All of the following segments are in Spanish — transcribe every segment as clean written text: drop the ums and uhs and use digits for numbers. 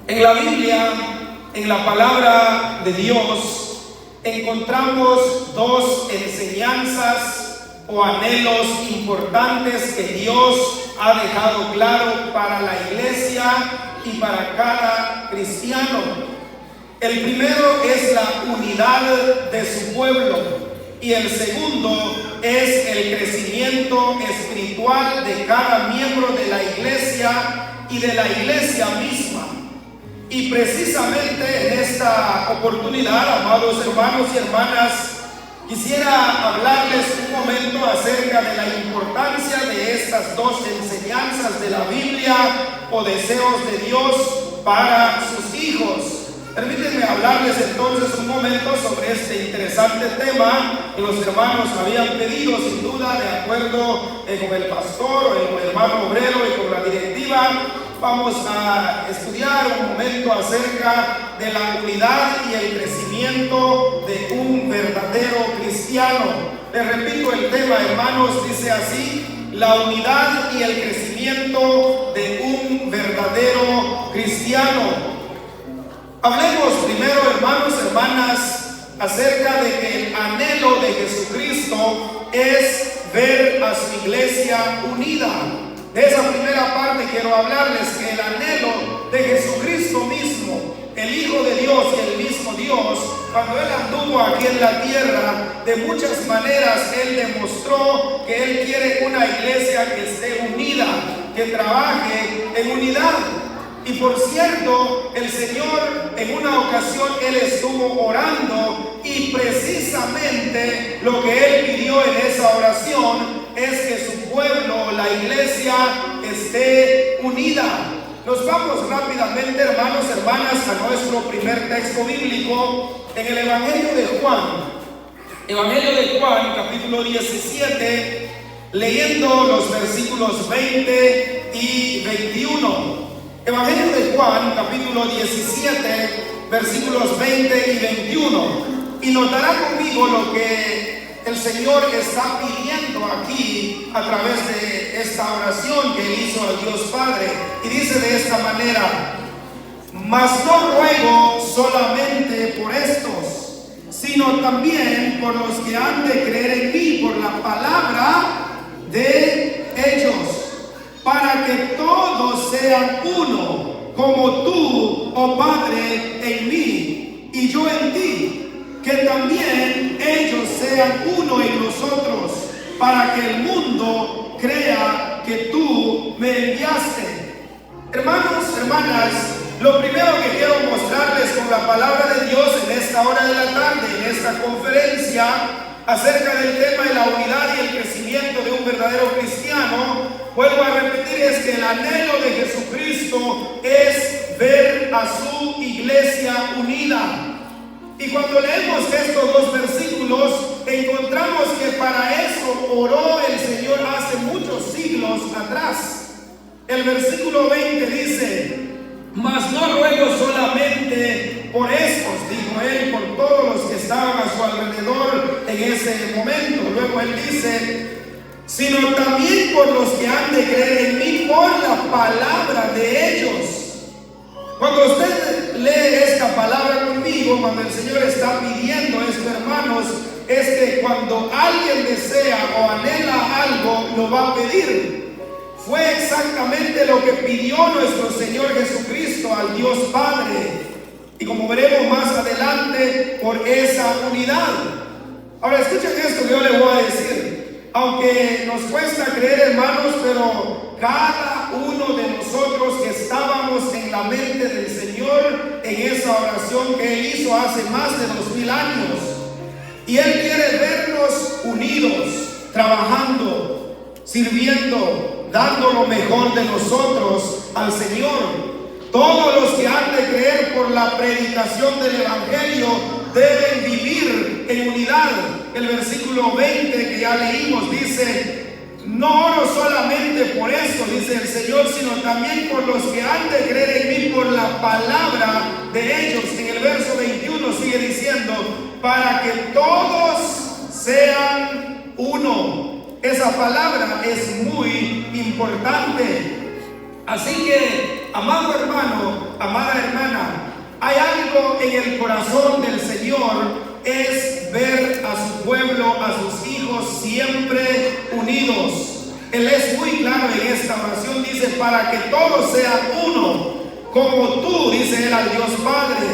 En la Biblia, en la palabra de Dios, encontramos dos enseñanzas o anhelos importantes que Dios ha dejado claro para la iglesia y para cada cristiano. El primero es la unidad de su pueblo y el segundo es el crecimiento espiritual de cada miembro de la iglesia y de la iglesia misma. Y precisamente en esta oportunidad, amados hermanos y hermanas, quisiera hablarles un momento acerca de la importancia de estas dos enseñanzas de la Biblia o deseos de Dios para sus hijos. Permítanme hablarles entonces un momento sobre este interesante tema que los hermanos habían pedido, sin duda, de acuerdo con el pastor o el hermano obrero y con la directiva. Vamos a estudiar un momento acerca de la unidad y el crecimiento de un verdadero cristiano. Les repito el tema, hermanos, dice así: la unidad y el crecimiento de un verdadero cristiano. Hablemos primero, hermanos, hermanas, acerca de que el anhelo de Jesucristo es ver a su iglesia unida. De esa primera parte quiero hablarles que el anhelo de Jesucristo mismo, el Hijo de Dios y el mismo Dios, cuando Él anduvo aquí en la tierra, de muchas maneras Él demostró que Él quiere una iglesia que esté unida, que trabaje en unidad. Y por cierto, el Señor en una ocasión Él estuvo orando y precisamente lo que Él pidió en esa oración es que su pueblo, la iglesia, esté unida. Nos vamos rápidamente, hermanos, hermanas, a nuestro primer texto bíblico en el Evangelio de Juan. Evangelio de Juan, capítulo 17, leyendo los versículos 20 y 21. Evangelio de Juan, capítulo 17, versículos 20 y 21. Y notará conmigo lo que el Señor está pidiendo aquí a través de esta oración que Él hizo al Dios Padre. Y dice de esta manera: mas no ruego solamente por estos, sino también por los que han de creer en mí por la palabra de ellos, para que todos sean uno, como tú, oh Padre, en mí y yo en ti, que también ellos sean uno en nosotros, para que el mundo crea que tú me enviaste. Hermanos, hermanas, lo primero que quiero mostrarles con la palabra de Dios en esta hora de la tarde, en esta conferencia, acerca del tema de la unidad y el crecimiento de un verdadero cristiano, vuelvo a repetir, es que el anhelo de Jesucristo es ver a su iglesia unida. Y cuando leemos estos dos versículos, encontramos que para eso oró el Señor hace muchos siglos atrás. El versículo 20 dice: mas no ruego solamente por estos, dijo Él, por todos los que estaban a su alrededor en ese momento. Luego Él dice: sino también por los que han de creer en mí por la palabra de ellos. Cuando usted lee esta palabra conmigo, cuando el Señor está pidiendo esto, hermanos, es que cuando alguien desea o anhela algo, lo va a pedir. Fue exactamente lo que pidió nuestro Señor Jesucristo al Dios Padre. Y como veremos más adelante, por esa unidad. Ahora escuchen esto que yo les voy a decir. Aunque nos cuesta creer, hermanos, pero cada uno de nosotros que estábamos en la mente del Señor en esa oración que Él hizo hace más de 2000 años, y Él quiere vernos unidos, trabajando, sirviendo, dando lo mejor de nosotros al Señor. Todos los que han de creer por la predicación del Evangelio deben vivir en unidad. El versículo 20 que ya leímos dice: no oro solamente por eso, dice el Señor, sino también por los que han de creer en mí por la palabra de ellos. En el verso 21 sigue diciendo: para que todos sean uno. Esa palabra es muy importante. Así que, amado hermano, amada hermana, algo en el corazón del Señor es ver a su pueblo, a sus hijos siempre unidos. Él es muy claro en esta oración, dice, para que todos sean uno, como tú, dice él al Dios Padre,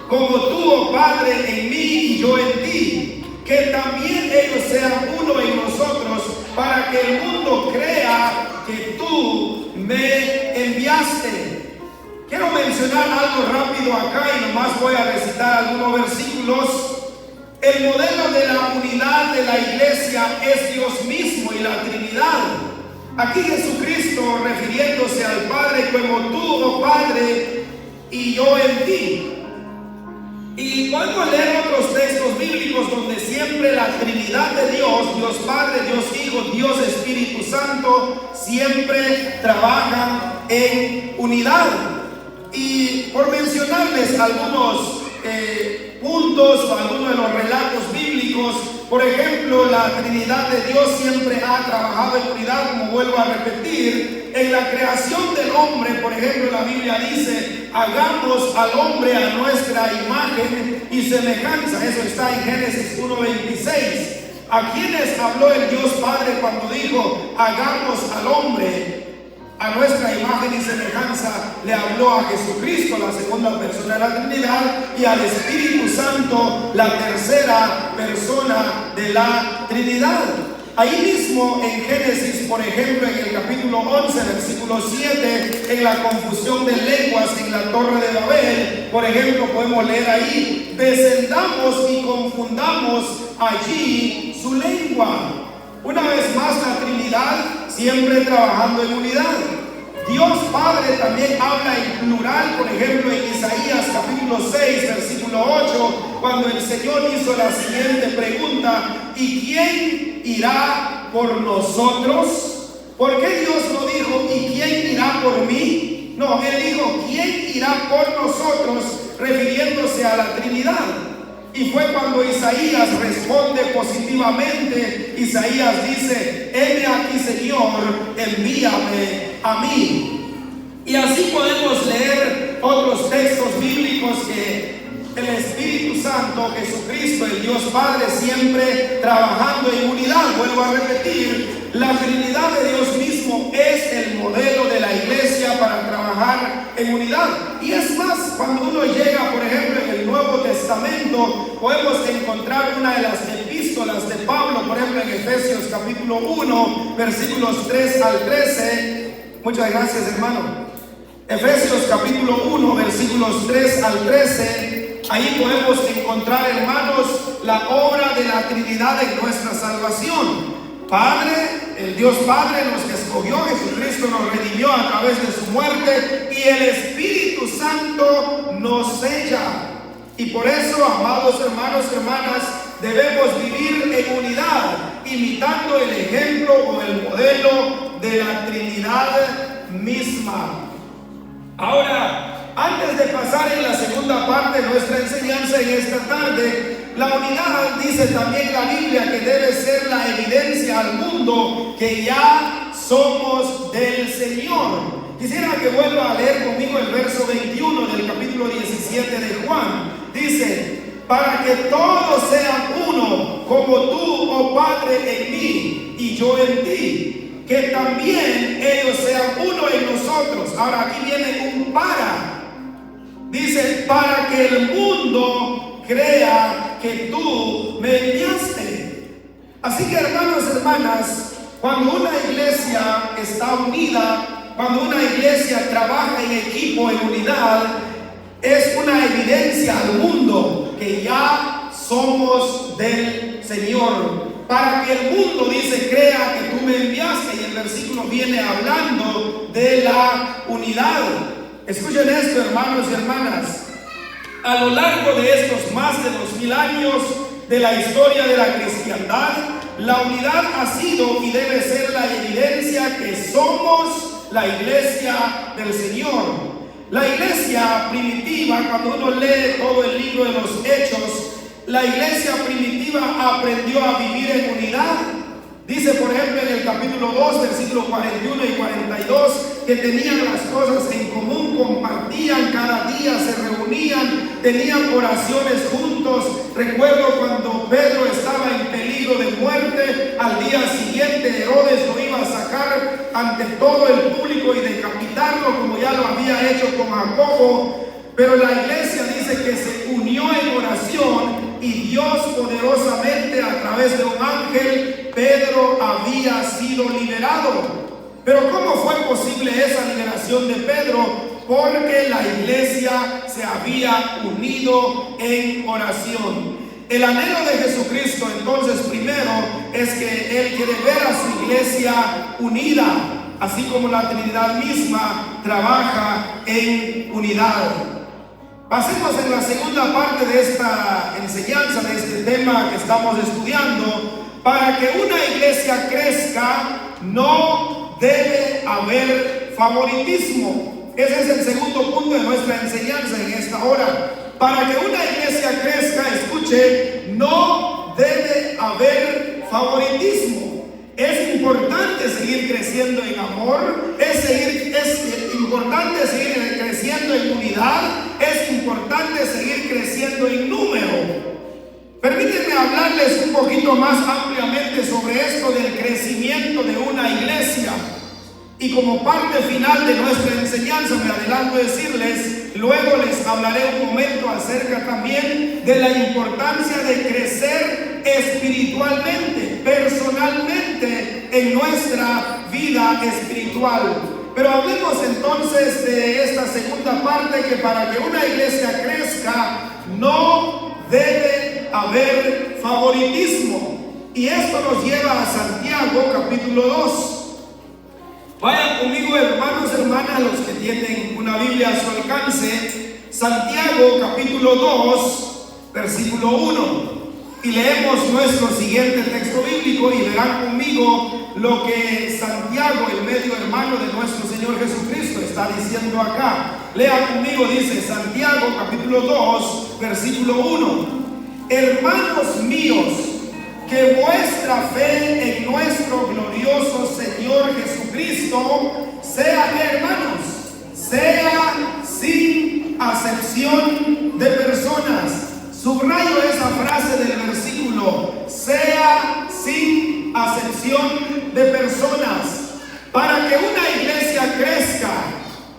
como tú, oh Padre, en mí y yo en ti, que también ellos sean uno en nosotros, para que el mundo crea que tú me enviaste. Quiero mencionar algo rápido acá y nomás voy a recitar algunos versículos. El modelo de la unidad de la iglesia es Dios mismo y la Trinidad. Aquí Jesucristo refiriéndose al Padre como tú, oh Padre, y yo en ti. Y podemos leer otros textos bíblicos donde siempre la Trinidad de Dios, Dios Padre, Dios Hijo, Dios Espíritu Santo, siempre trabajan en unidad. Y por mencionarles algunos puntos o algunos de los relatos bíblicos, por ejemplo, la Trinidad de Dios siempre ha trabajado en unidad, como vuelvo a repetir. En la creación del hombre, por ejemplo, la Biblia dice, hagamos al hombre a nuestra imagen y semejanza. Eso está en Génesis 1:26. ¿A quiénes habló el Dios Padre cuando dijo, hagamos al hombre a nuestra imagen y semejanza? Le habló a Jesucristo, la segunda persona de la Trinidad, y al Espíritu Santo, la tercera persona de la Trinidad. Ahí mismo en Génesis, por ejemplo, en el capítulo 11, versículo 7, en la confusión de lenguas en la torre de Babel, por ejemplo, podemos leer ahí, descendamos y confundamos allí su lengua. Una vez más, la Trinidad siempre trabajando en unidad. Dios Padre también habla en plural, por ejemplo, en Isaías capítulo 6, versículo 8, cuando el Señor hizo la siguiente pregunta: ¿y quién irá por nosotros? ¿Por qué Dios no dijo, ¿y quién irá por mí? No, Él dijo, ¿quién irá por nosotros?, refiriéndose a la Trinidad. Y fue cuando Isaías responde positivamente. Isaías dice, heme aquí, Señor, envíame a mí. Y así podemos leer otros textos bíblicos que el Espíritu Santo, Jesucristo, el Dios Padre, siempre trabajando en unidad. Vuelvo a repetir, la Trinidad de Dios mismo es el modelo de la iglesia para trabajar en unidad. Y es más, cuando uno llega, por ejemplo, en el Nuevo Testamento, podemos encontrar una de las epístolas de Pablo, por ejemplo, en Efesios capítulo 1, versículos 3 al 13. Muchas gracias, hermano. Efesios capítulo 1, versículos 3 al 13. Ahí podemos encontrar, hermanos, la obra de la Trinidad en nuestra salvación. Padre, el Dios Padre nos escogió, Jesucristo nos redimió a través de su muerte, y el Espíritu Santo nos sella. Y por eso, amados hermanos y hermanas, debemos vivir en unidad, imitando el ejemplo o el modelo de la Trinidad misma. Ahora, antes de pasar en la segunda parte de nuestra enseñanza en esta tarde, la unidad, dice también la Biblia, que debe ser la evidencia al mundo que ya somos del Señor. Quisiera que vuelva a leer conmigo el verso 21 del capítulo 17 de Juan. Dice, para que todos sean uno, como tú, oh Padre, en mí y yo en ti, que también ellos sean uno en nosotros. Ahora aquí viene un para. Dice, para que el mundo crea que tú me enviaste. Así que, hermanos y hermanas, cuando una iglesia está unida, cuando una iglesia trabaja en equipo, en unidad, es una evidencia al mundo que ya somos del Señor. Para que el mundo, dice, crea que tú me enviaste. Y el versículo viene hablando de la unidad. Escuchen esto, hermanos y hermanas. A lo largo de estos más de 2000 años de la historia de la cristiandad, la unidad ha sido y debe ser la evidencia que somos la iglesia del Señor. La iglesia primitiva, cuando uno lee todo el libro de los Hechos, la iglesia primitiva aprendió a vivir en unidad. Dice, por ejemplo, en el capítulo 2, versículos 41 y 42, que tenían las cosas en común, compartían cada día, se reunían, tenían oraciones juntos. Recuerdo cuando Pedro estaba en peligro de muerte, al día siguiente Herodes lo iba a sacar ante todo el público y decapitarlo como ya lo había hecho con Jacobo. Pero la iglesia dice que se unió en oración y Dios poderosamente a través de un ángel, Pedro había sido liberado. Pero ¿cómo fue posible esa liberación de Pedro? Porque la iglesia se había unido en oración. El anhelo de Jesucristo entonces primero es que Él quiere ver a su iglesia unida, así como la Trinidad misma trabaja en unidad. Pasemos en la segunda parte de esta enseñanza, de este tema que estamos estudiando. Para que una iglesia crezca, no debe haber favoritismo. Ese es el segundo punto de nuestra enseñanza en esta hora. Para que una iglesia crezca, escuche, no debe haber favoritismo. Es importante seguir creciendo en amor, es importante seguir creciendo en unidad, es importante seguir creciendo en número. Permítanme hablarles un poquito más ampliamente sobre esto del crecimiento de una iglesia. Y como parte final de nuestra enseñanza, me adelanto a decirles, luego les hablaré un momento acerca también de la importancia de crecer espiritualmente, personalmente, en nuestra vida espiritual. Pero hablemos entonces de esta segunda parte, que para que una iglesia crezca, no debe haber favoritismo. Y esto nos lleva a Santiago capítulo 2. Vayan conmigo, hermanos, hermanas, los que tienen una Biblia a su alcance. Santiago capítulo 2, versículo 1. Y leemos nuestro siguiente texto bíblico y verán conmigo lo que Santiago, el medio hermano de nuestro Señor Jesucristo, está diciendo acá. Lea conmigo, dice Santiago capítulo 2, versículo 1. Hermanos míos, que vuestra fe en nuestro glorioso Señor Jesucristo sea, ¿qué, hermanos? Sea sin acepción de personas. Subrayo esa frase del versículo, sea sin acepción de personas. Para que una iglesia crezca,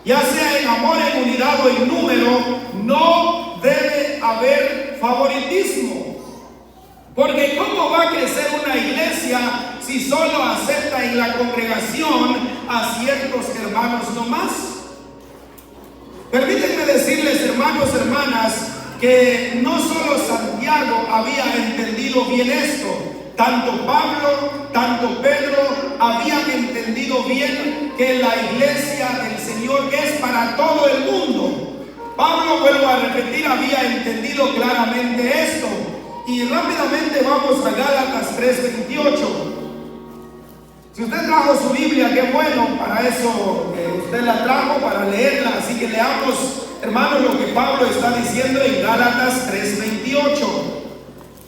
ya sea en amor, en unidad o en número, no debe haber favoritismo. Porque ¿cómo va a crecer una iglesia si solo acepta en la congregación a ciertos hermanos nomás? Permítanme decirles, hermanos, hermanas, que no solo Santiago había entendido bien esto. Tanto Pablo, tanto Pedro habían entendido bien que la iglesia del Señor es para todo el mundo. Pablo, vuelvo a repetir, había entendido claramente esto. Y rápidamente vamos a Gálatas 3:28. Si usted trajo su Biblia, qué bueno, para eso usted la trajo, para leerla. Así que leamos, hermanos, lo que Pablo está diciendo en Gálatas 3:28.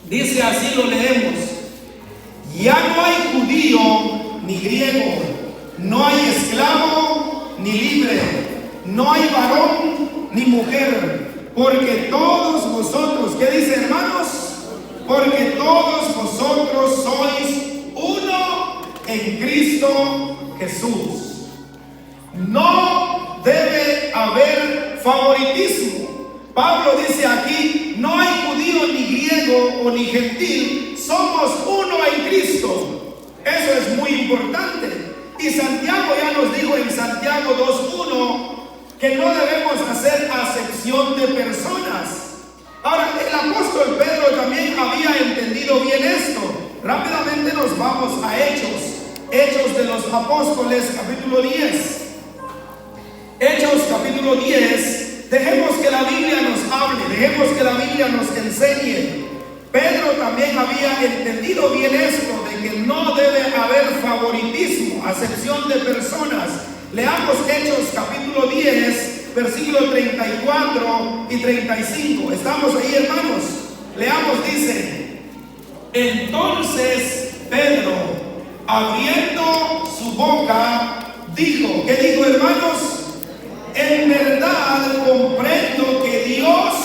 Dice así, lo leemos: ya no hay judío ni griego, no hay esclavo ni libre, no hay varón ni mujer, porque todos vosotros, ¿qué dice, hermanos? Porque todos vosotros sois uno en Cristo Jesús. No debe haber favoritismo. Pablo dice aquí, no hay judío ni griego o ni gentil, somos uno en Cristo. Eso es muy importante. Y Santiago ya nos dijo en Santiago 2:1 que no debemos hacer acepción de personas. Ahora, el apóstol Pedro también había entendido bien esto. Rápidamente nos vamos a Hechos de los Apóstoles, capítulo 10. Hechos, capítulo 10. Dejemos que la Biblia nos hable, dejemos que la Biblia nos enseñe. Pedro también había entendido bien esto, de que no debe haber favoritismo, acepción de personas. Leamos Hechos, capítulo 10. Versículos 34 y 35. ¿Estamos ahí, hermanos? Leamos, dice: entonces Pedro, abriendo su boca, dijo, ¿qué dijo, hermanos? En verdad comprendo que Dios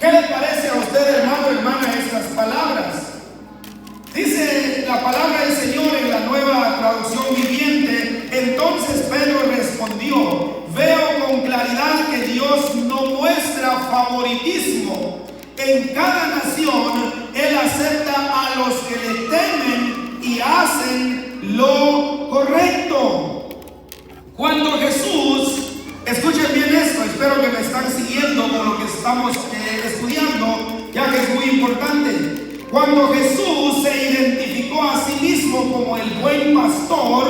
¿Qué le parece a usted, hermano, hermana, estas palabras? Dice la palabra del Señor en la Nueva Traducción Viviente: entonces Pedro respondió: veo con claridad que Dios no muestra favoritismo. En cada nación Él acepta a los que le temen y hacen lo correcto. Cuando Jesús, escuchen bien esto, espero que me están siguiendo con lo que estamos estudiando, ya que es muy importante. Cuando Jesús se identificó a sí mismo como el buen pastor,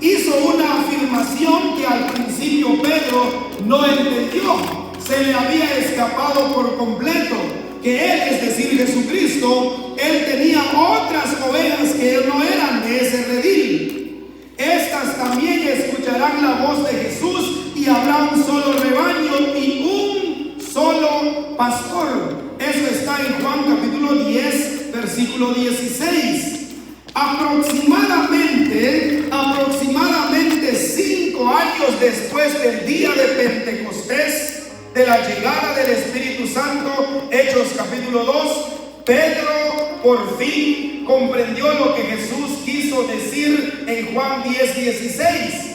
hizo una afirmación que al principio Pedro no entendió. Se le había escapado por completo que Él, es decir, Jesucristo, Él tenía otras ovejas que no eran de ese redil. Estas también escucharán la voz de Jesús y habrá un solo rebaño y un solo pastor. Eso está en Juan capítulo 10, versículo 16. Aproximadamente 5 años después del día de Pentecostés, de la llegada del Espíritu Santo, Hechos capítulo 2, Pedro por fin comprendió lo que Jesús quiso decir en Juan 10, 16.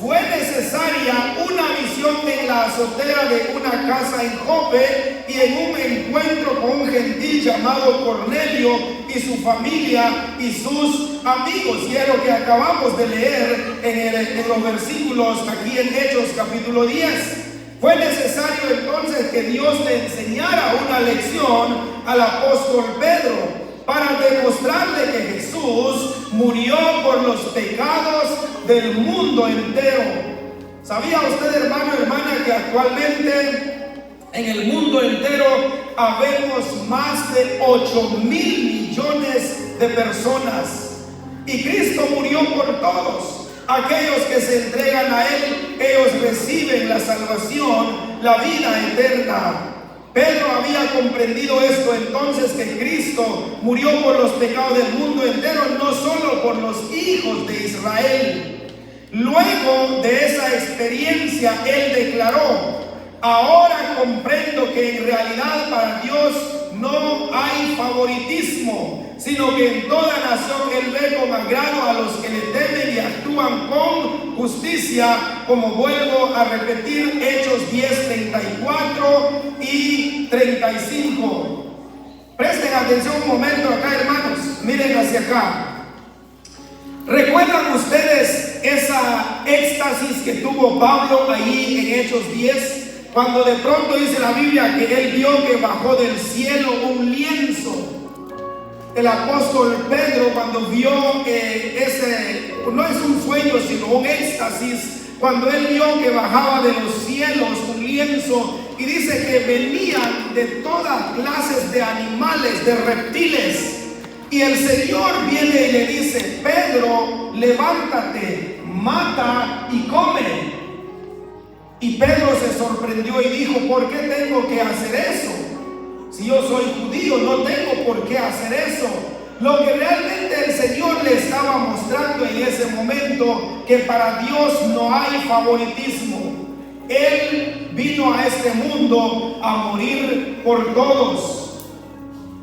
Fue necesaria una visión en la azotea de una casa en Jope y en un encuentro con un gentil llamado Cornelio y su familia y sus amigos. Y es lo que acabamos de leer en los versículos aquí en Hechos capítulo 10. Fue necesario entonces que Dios le enseñara una lección al apóstol Pedro para demostrarle que Jesús murió por los pecados del mundo entero. ¿Sabía usted, hermano, hermana, que actualmente en el mundo entero habemos más de 8,000 millones de personas? Y Cristo murió por todos. Aquellos que se entregan a Él, ellos reciben la salvación, la vida eterna. Pedro había comprendido esto entonces, que Cristo murió por los pecados del mundo entero, no solo por los hijos de Israel. Luego de esa experiencia, él declaró: ahora comprendo que en realidad para Dios no hay favoritismo, sino que en toda nación Él ve con agrado a los que le temen y actúan con justicia, como vuelvo a repetir Hechos 10, 34 y 35. Presten atención un momento acá, hermanos, miren hacia acá. ¿Recuerdan ustedes esa éxtasis que tuvo Pablo ahí en Hechos 10? Cuando de pronto dice la Biblia que él vio que bajó del cielo un lienzo. El apóstol Pedro, cuando vio ese, no es un sueño sino un éxtasis, cuando él vio que bajaba de los cielos un lienzo, y dice que venían de todas clases de animales, de reptiles, y el Señor viene y le dice: Pedro, levántate, mata y come. Y Pedro se sorprendió y dijo: ¿por qué tengo que hacer eso? Si yo soy judío, no tengo por qué hacer eso. Lo que realmente el Señor le estaba mostrando en ese momento, que para Dios no hay favoritismo. Él vino a este mundo a morir por todos.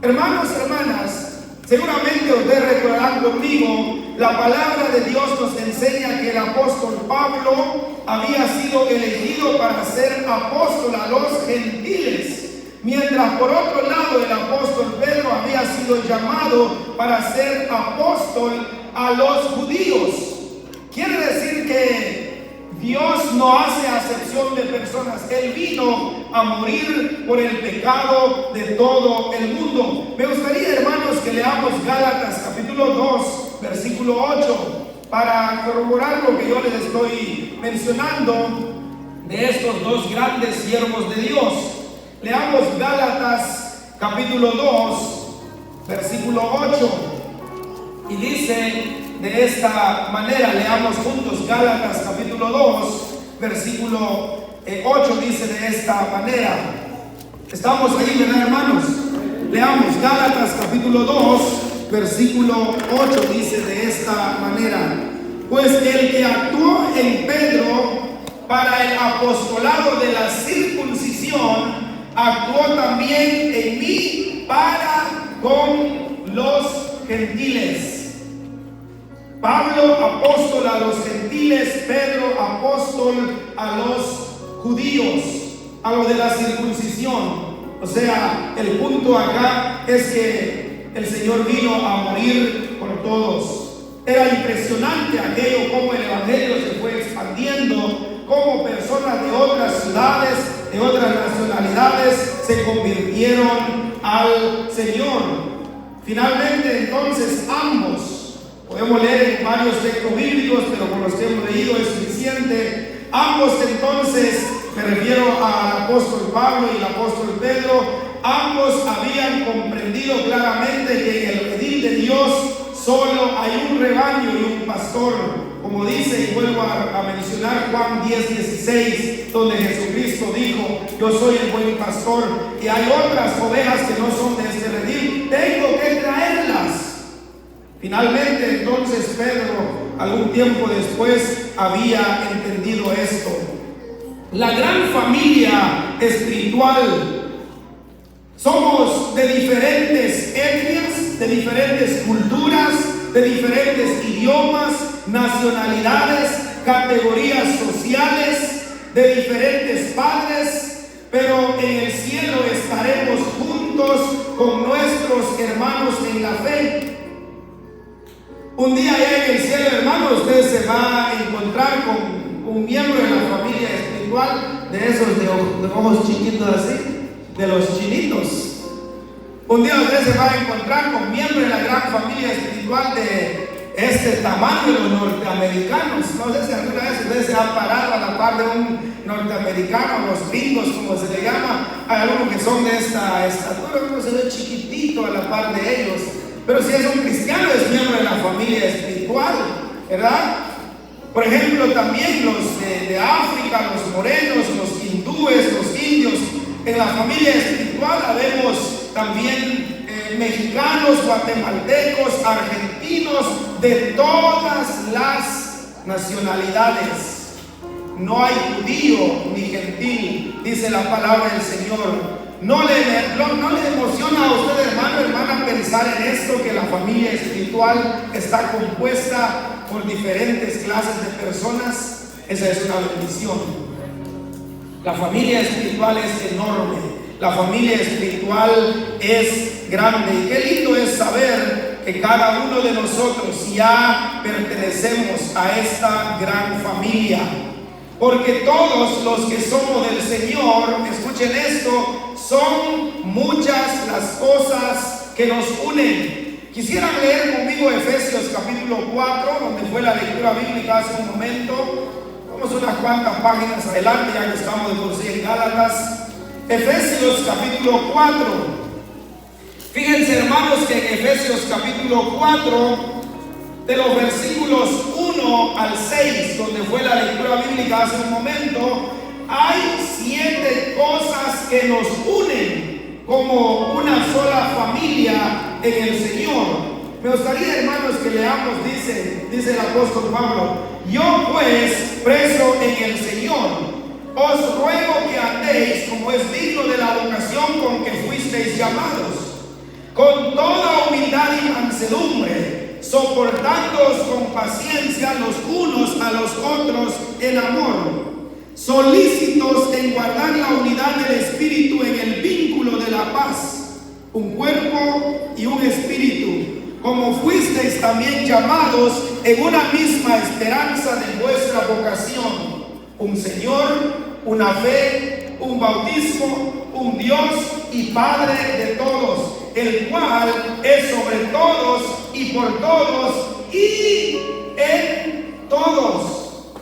Hermanos, hermanas, seguramente ustedes recordarán conmigo, la palabra de Dios nos enseña que el apóstol Pablo había sido elegido para ser apóstol a los gentiles, mientras por otro lado el apóstol Pedro había sido llamado para ser apóstol a los judíos. Quiere decir que Dios no hace acepción de personas. Él vino a morir por el pecado de todo el mundo. Me gustaría, hermanos, que leamos Gálatas capítulo 2, versículo 8, para corroborar lo que yo les estoy mencionando de estos dos grandes siervos de Dios. Leamos Gálatas capítulo 2, versículo 8, y dice de esta manera, leamos juntos Gálatas capítulo 2, versículo 8, dice de esta manera. Estamos ahí, ¿verdad, hermanos? Leamos Gálatas capítulo 2, versículo 8, dice de esta manera: pues el que actuó en Pedro para el apostolado de la circuncisión, actuó también para con los gentiles. Pablo, apóstol a los gentiles, Pedro, apóstol a los judíos, a los de la circuncisión. O sea, el punto acá es que el Señor vino a morir por todos. Era impresionante aquello, cómo el evangelio se fue expandiendo, cómo personas de otras ciudades, de otras nacionalidades se convirtieron al Señor. Finalmente, entonces, ambos, podemos leer en varios textos bíblicos, pero con los que hemos leído es suficiente. Ambos, entonces, me refiero al apóstol Pablo y el apóstol Pedro, ambos habían comprendido claramente que en el redil de Dios solo hay un rebaño y un pastor, como dice, y vuelvo a mencionar Juan 10:16, donde Jesucristo dijo: yo soy el buen pastor, y hay otras ovejas que no son de este redil, tengo que traerlas. Finalmente, entonces, Pedro, algún tiempo después, había entendido esto. La gran familia espiritual, somos de diferentes etnias, de diferentes culturas, de diferentes idiomas, nacionalidades, categorías sociales, de diferentes padres, pero en el cielo estaremos juntos con nuestros hermanos en la fe. Un día allá en el cielo, hermano, usted se va a encontrar con un miembro de la familia espiritual, de esos de ojos chiquitos así, de los chinitos. Un día usted se va a encontrar con miembros de la gran familia espiritual de este tamaño, los norteamericanos. No sé si alguna vez usted se ha parado a la par de un norteamericano, los gringos como se le llama. Hay algunos que son de esta estatura, uno se ve chiquitito a la par de ellos. Pero si es un cristiano, es miembro de la familia espiritual, ¿verdad? Por ejemplo, también los de África, los morenos, los hindúes, los indios. En la familia espiritual habemos también mexicanos, guatemaltecos, argentinos, de todas las nacionalidades. No hay judío ni gentil, dice la palabra del Señor. ¿No le emociona a usted, hermano, hermana, pensar en esto, que la familia espiritual está compuesta por diferentes clases de personas? Esa es una bendición. La familia espiritual es enorme, la familia espiritual es grande, y qué lindo es saber que cada uno de nosotros ya pertenecemos a esta gran familia, porque todos los que somos del Señor, escuchen esto, son muchas las cosas que nos unen. Quisieran leer conmigo Efesios capítulo 4, donde fue la lectura bíblica hace un momento. Vamos unas cuantas páginas adelante, ya que estamos de por sí en Gálatas. Efesios capítulo 4. Fíjense, hermanos, que en Efesios capítulo 4, de los versículos 1 al 6, donde fue la lectura bíblica hace un momento, hay 7 cosas que nos unen como una sola familia en el Señor. Me gustaría, hermanos, que leamos, dice el apóstol Pablo: yo pues, preso en el Señor, os ruego que andéis como es digno de la vocación con que fuisteis llamados, con toda humildad y mansedumbre, soportándoos con paciencia los unos a los otros en amor, solícitos en guardar la unidad del Espíritu en el vínculo de la paz, un cuerpo y un espíritu, como fuisteis también llamados en una misma esperanza de vuestra vocación, un Señor, una fe, un bautismo, un Dios y Padre de todos, el cual es sobre todos y por todos y en todos.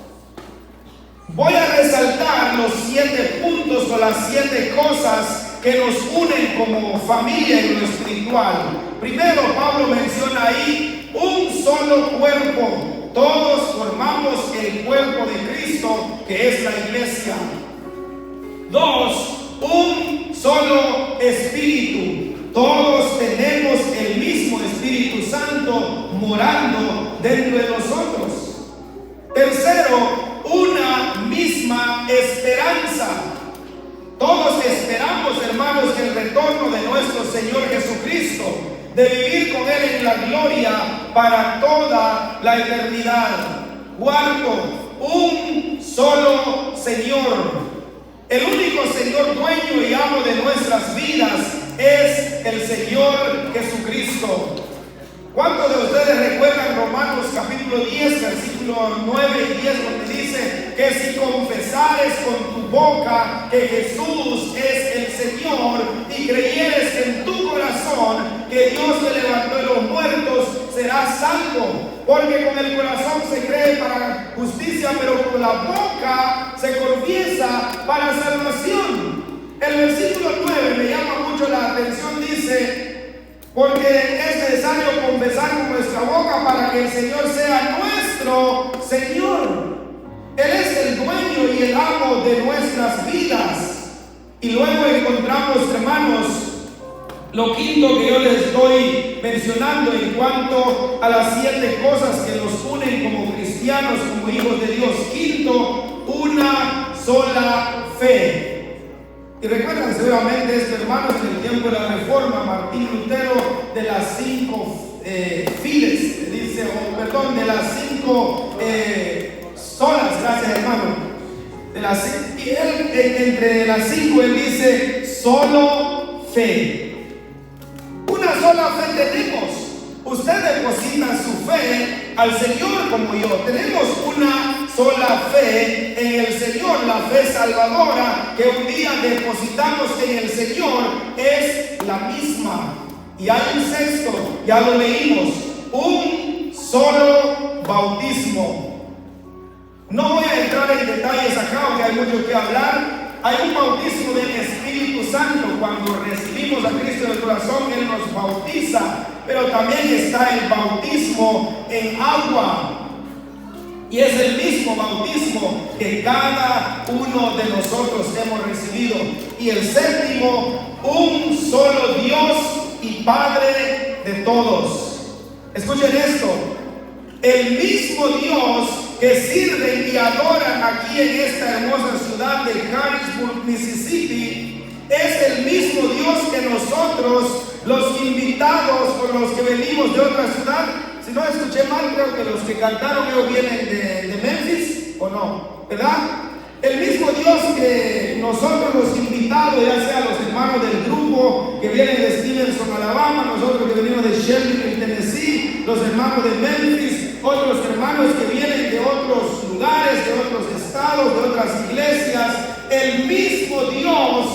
Voy a resaltar los 7 puntos o las 7 cosas que nos unen como familia en lo espiritual. Primero, Pablo menciona ahí un solo cuerpo. Todos formamos el cuerpo de Cristo, que es la iglesia. 2, un solo espíritu. Todos tenemos el mismo Espíritu Santo morando dentro de nosotros. Tercero, una misma esperanza. Todos esperamos, hermanos, el retorno de nuestro Señor Jesucristo. de vivir con Él en la gloria para toda la eternidad. Cuarto, un solo Señor. El único Señor dueño y amo de nuestras vidas es el Señor Jesucristo. ¿Cuántos de ustedes recuerdan Romanos capítulo 10, versículos 9 y 10, donde dice que si confesares con tu boca que Jesús es el Señor y creyeres en tu corazón que Dios le levantó de los muertos, serás salvo? Porque con el corazón se cree para justicia, pero con la boca se confiesa para salvación. El versículo 9 me llama mucho la atención, dice: porque es necesario confesar con nuestra boca para que el Señor sea nuestro Señor. Él es el dueño y el amo de nuestras vidas. Y luego encontramos, hermanos, lo quinto que yo les estoy mencionando en cuanto a las 7 cosas que nos unen como cristianos, como hijos de Dios. Quinto, una sola fe. Y recuerdan seguramente esto, hermanos, en el tiempo de la Reforma, Martín Lutero, de las 5 fides, dice, de las 5 solas, gracias, hermano. Y él, entre las 5, él dice, solo fe. Una sola fe tenemos. Usted deposita su fe al Señor como yo. Tenemos una sola fe en el Señor, la fe salvadora que un día depositamos en el Señor es la misma. Y hay un sexto, ya lo leímos, un solo bautismo. No voy a entrar en detalles acá porque hay mucho que hablar. Hay un bautismo del Espíritu Santo. Cuando recibimos a Cristo en el corazón, Él nos bautiza. Pero también está el bautismo en agua. Y es el mismo bautismo que cada uno de nosotros hemos recibido. Y el séptimo, un solo Dios y Padre de todos. Escuchen esto. El mismo Dios que sirven y adoran aquí en esta hermosa ciudad de Harrisburg, Mississippi, es el mismo Dios que nosotros, los invitados por los que venimos de otra ciudad. Si no escuché mal, creo que los que cantaron ellos vienen de Memphis, ¿o no? ¿Verdad? El mismo Dios que nosotros los invitados, ya sea los hermanos del grupo que vienen de Stevenson, Alabama, nosotros que venimos de Shelbyville, Tennessee, los hermanos de Memphis, otros hermanos que vienen de otros lugares, de otros estados, de otras iglesias, el mismo Dios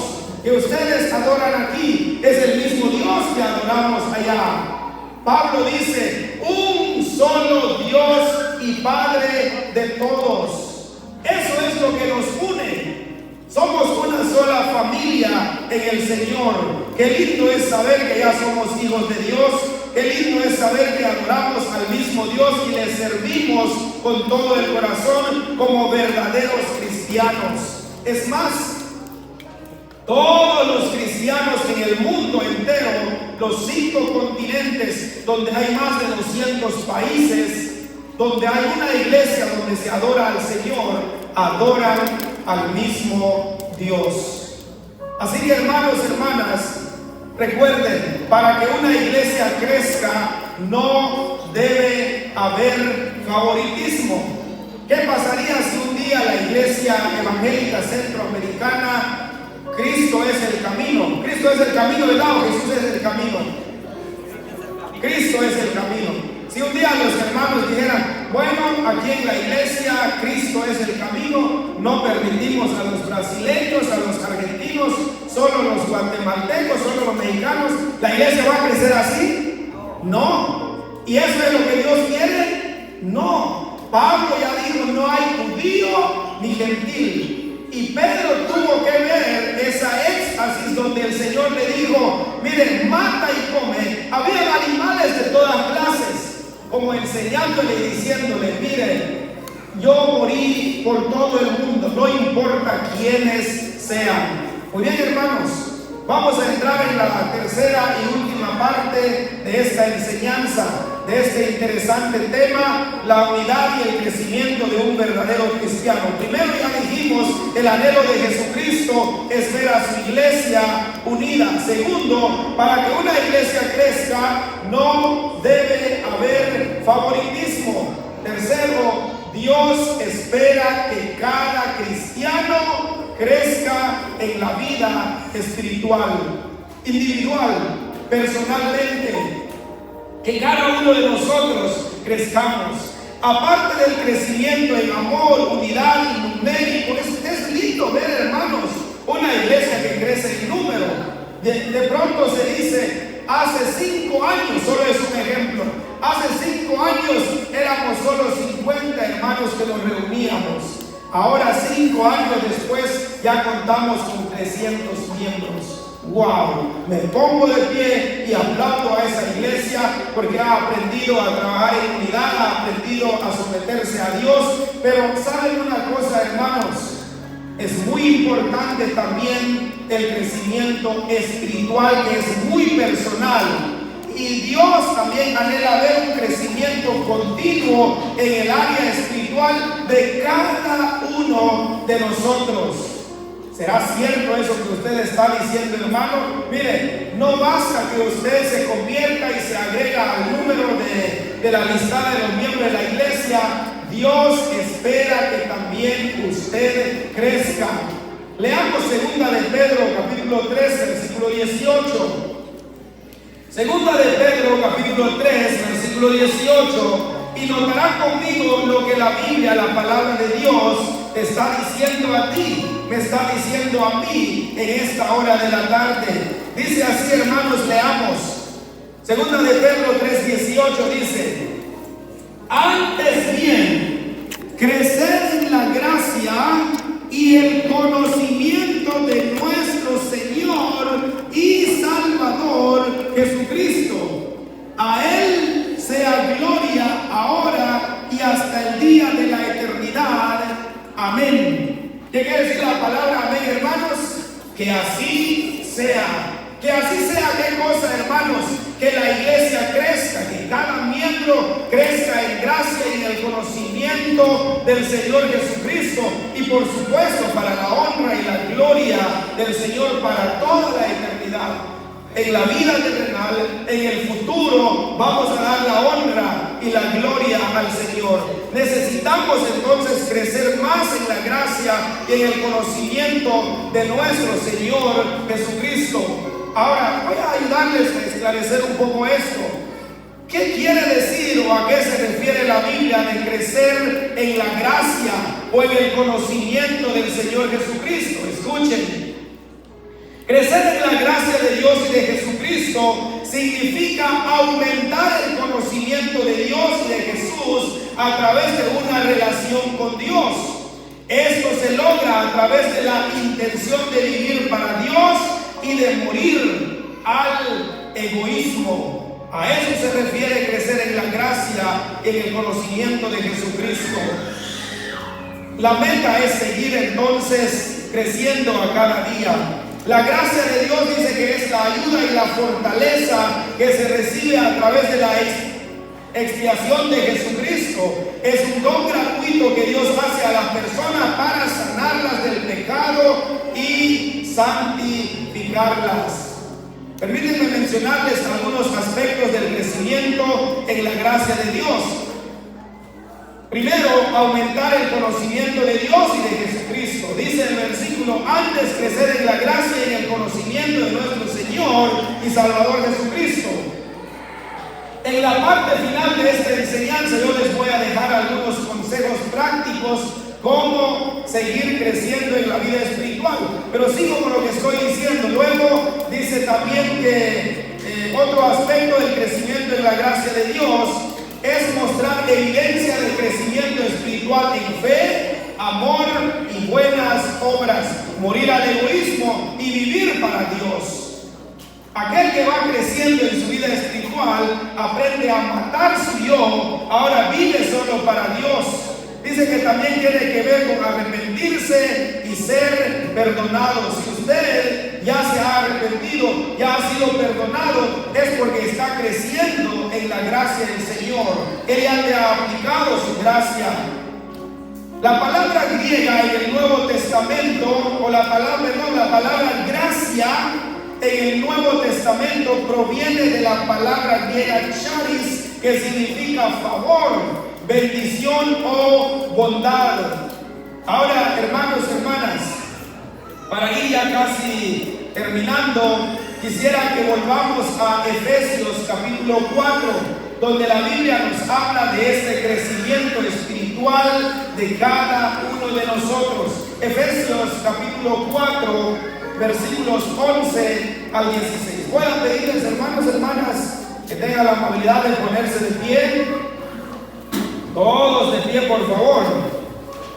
que ustedes adoran aquí es el mismo Dios que adoramos allá. Pablo dice, un solo Dios y Padre de todos. Eso es lo que nos une. Somos una sola familia en el Señor. Qué lindo es saber que ya somos hijos de Dios. Qué lindo es saber que adoramos al mismo Dios y le servimos con todo el corazón como verdaderos cristianos. Es más, todos los cristianos en el mundo entero, los 5 continentes, donde hay más de 200 países, donde hay una iglesia donde se adora al Señor, adoran al mismo Dios. Así que, hermanos, hermanas, recuerden, para que una iglesia crezca no debe haber favoritismo. ¿Qué pasaría si un día la iglesia evangélica centroamericana, Cristo es el camino? Cristo es el camino, ¿verdad? ¿O Jesús es el camino? Cristo es el camino. Si un día los hermanos dijeran, bueno, aquí en la iglesia Cristo es el camino, no permitimos a los brasileños, a los argentinos, solo los guatemaltecos, solo los mexicanos, ¿la iglesia va a crecer así? No. ¿Y eso es lo que Dios quiere? No. Pablo ya dijo, no hay judío ni gentil. Y Pedro tuvo que ver esa éxtasis donde el Señor le dijo, miren, mata y come. Había animales de todas clases, como enseñándole y diciéndole, miren, yo morí por todo el mundo, no importa quiénes sean. Muy bien, hermanos, vamos a entrar en la tercera y última parte de esta enseñanza, de este interesante tema, la unidad y el crecimiento de un verdadero cristiano. Primero ya dijimos, el anhelo de Jesucristo es ver a su iglesia unida. Segundo, para que una iglesia crezca no debe haber favoritismo. Tercero, Dios espera que cada cristiano crezca en la vida espiritual, individual, personalmente, que cada uno de nosotros crezcamos. Aparte del crecimiento en amor, unidad y numérico, es lindo ver, hermanos, una iglesia que crece en número. De pronto se dice, hace 5 años, solo es un ejemplo, hace 5 años éramos solo 50 hermanos que nos reuníamos. Ahora 5 años después ya contamos con 300 miembros. ¡Wow! Me pongo de pie y aplaudo a esa iglesia porque ha aprendido a trabajar en unidad, ha aprendido a someterse a Dios. Pero ¿saben una cosa, hermanos? Es muy importante también el crecimiento espiritual, que es muy personal. Y Dios también anhela ver un crecimiento continuo en el área espiritual de cada uno de nosotros. ¿Será cierto eso que usted está diciendo, hermano? Mire, no basta que usted se convierta y se agrega al número de la lista de los miembros de la iglesia. Dios espera que también usted crezca. Leamos segunda de Pedro, capítulo 3, versículo 18. Segunda de Pedro, capítulo 3, versículo 18. Y notará conmigo lo que la Biblia, la palabra de Dios, te está diciendo a ti, me está diciendo a mí en esta hora de la tarde. Dice así, hermanos, leamos. Segunda de Pedro 3, 18 dice: antes bien, crecer en la gracia y el conocimiento de nuestro Señor y Salvador Jesucristo. A Él sea gloria ahora y hasta el día de la eternidad. Amén. ¿Qué quiere decir la palabra amén, hermanos? Que así sea. Que así sea, ¿qué cosa, hermanos? Que la iglesia crezca, que cada miembro crezca en gracia y en el conocimiento del Señor Jesucristo. Y por supuesto, para la honra y la gloria del Señor para toda la eternidad. En la vida terrenal, en el futuro, vamos a dar la honra y la gloria al Señor. Necesitamos entonces crecer más en la gracia y en el conocimiento de nuestro Señor Jesucristo. Ahora, voy a ayudarles a esclarecer un poco esto. ¿Qué quiere decir o a qué se refiere la Biblia de crecer en la gracia o en el conocimiento del Señor Jesucristo? Escuchen. Crecer en la gracia de Dios y de Jesucristo significa aumentar el conocimiento de Dios y de Jesús a través de una relación con Dios. Esto se logra a través de la intención de vivir para Dios y de morir al egoísmo. A eso se refiere crecer en la gracia y en el conocimiento de Jesucristo. La meta es seguir entonces creciendo a cada día. La gracia de Dios dice que es la ayuda y la fortaleza que se recibe a través de la expiación de Jesucristo. Es un don gratuito que Dios hace a las personas para sanarlas del pecado y santificarlas. Permítanme mencionarles algunos aspectos del crecimiento en la gracia de Dios. Primero, aumentar el conocimiento de Dios y de Jesucristo. Dice el versículo: antes crecer en la gracia y en el conocimiento de nuestro Señor y Salvador Jesucristo. En la parte final de esta enseñanza yo les voy a dejar algunos consejos prácticos cómo seguir creciendo en la vida espiritual. Pero sigo con lo que estoy diciendo. Luego dice también que otro aspecto del crecimiento en la gracia de Dios es mostrar evidencia de crecimiento espiritual en fe, amor y buenas obras. Morir al egoísmo y vivir para Dios. Aquel que va creciendo en su vida espiritual aprende a matar su yo, ahora vive solo para Dios. Dice que también tiene que ver con arrepentirse y ser perdonado. Si usted ya se ha arrepentido, ya ha sido perdonado, es porque está creciendo gracia. La palabra griega en el Nuevo Testamento, o la palabra gracia en el Nuevo Testamento proviene de la palabra griega charis, que significa favor, bendición o bondad. Ahora, hermanos, hermanas, para ir ya casi terminando, quisiera que volvamos a Efesios capítulo 4, donde la Biblia nos habla de este crecimiento espiritual de cada uno de nosotros. Efesios capítulo 4, versículos 11 al 16. Voy a pedirles, hermanos, hermanas, que tengan la amabilidad de ponerse de pie. Todos de pie, por favor.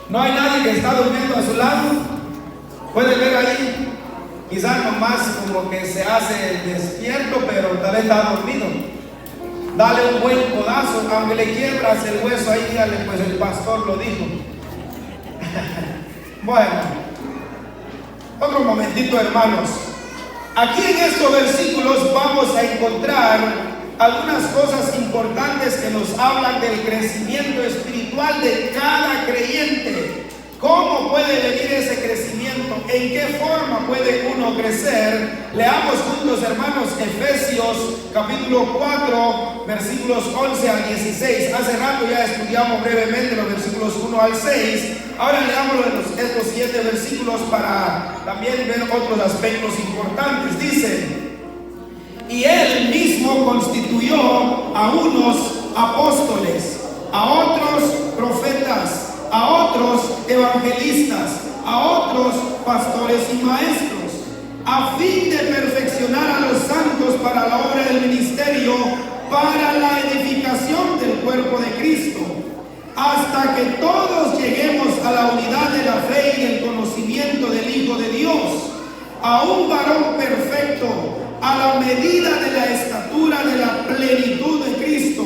No hay nadie que está durmiendo a su lado. Puede ver ahí, quizás nomás como que se hace despierto, pero tal vez está dormido. Dale un buen codazo, aunque le quiebras el hueso ahí, dígale, pues el pastor lo dijo. Bueno, otro momentito, hermanos. Aquí en estos versículos vamos a encontrar algunas cosas importantes que nos hablan del crecimiento espiritual de cada creyente. ¿Cómo puede venir ese crecimiento? ¿En qué forma puede uno crecer? Leamos juntos, hermanos, Efesios capítulo 4, versículos 11 al 16. Hace rato ya estudiamos brevemente los versículos 1 al 6. Ahora leamos estos 7 versículos para también ver otros aspectos importantes. Dice: y Él mismo constituyó a unos apóstoles, a otros profetas, a otros evangelistas, a otros pastores y maestros, a fin de perfeccionar a los santos para la obra del ministerio, para la edificación del cuerpo de Cristo, hasta que todos lleguemos a la unidad de la fe y el conocimiento del Hijo de Dios, a un varón perfecto, a la medida de la estatura de la plenitud de Cristo,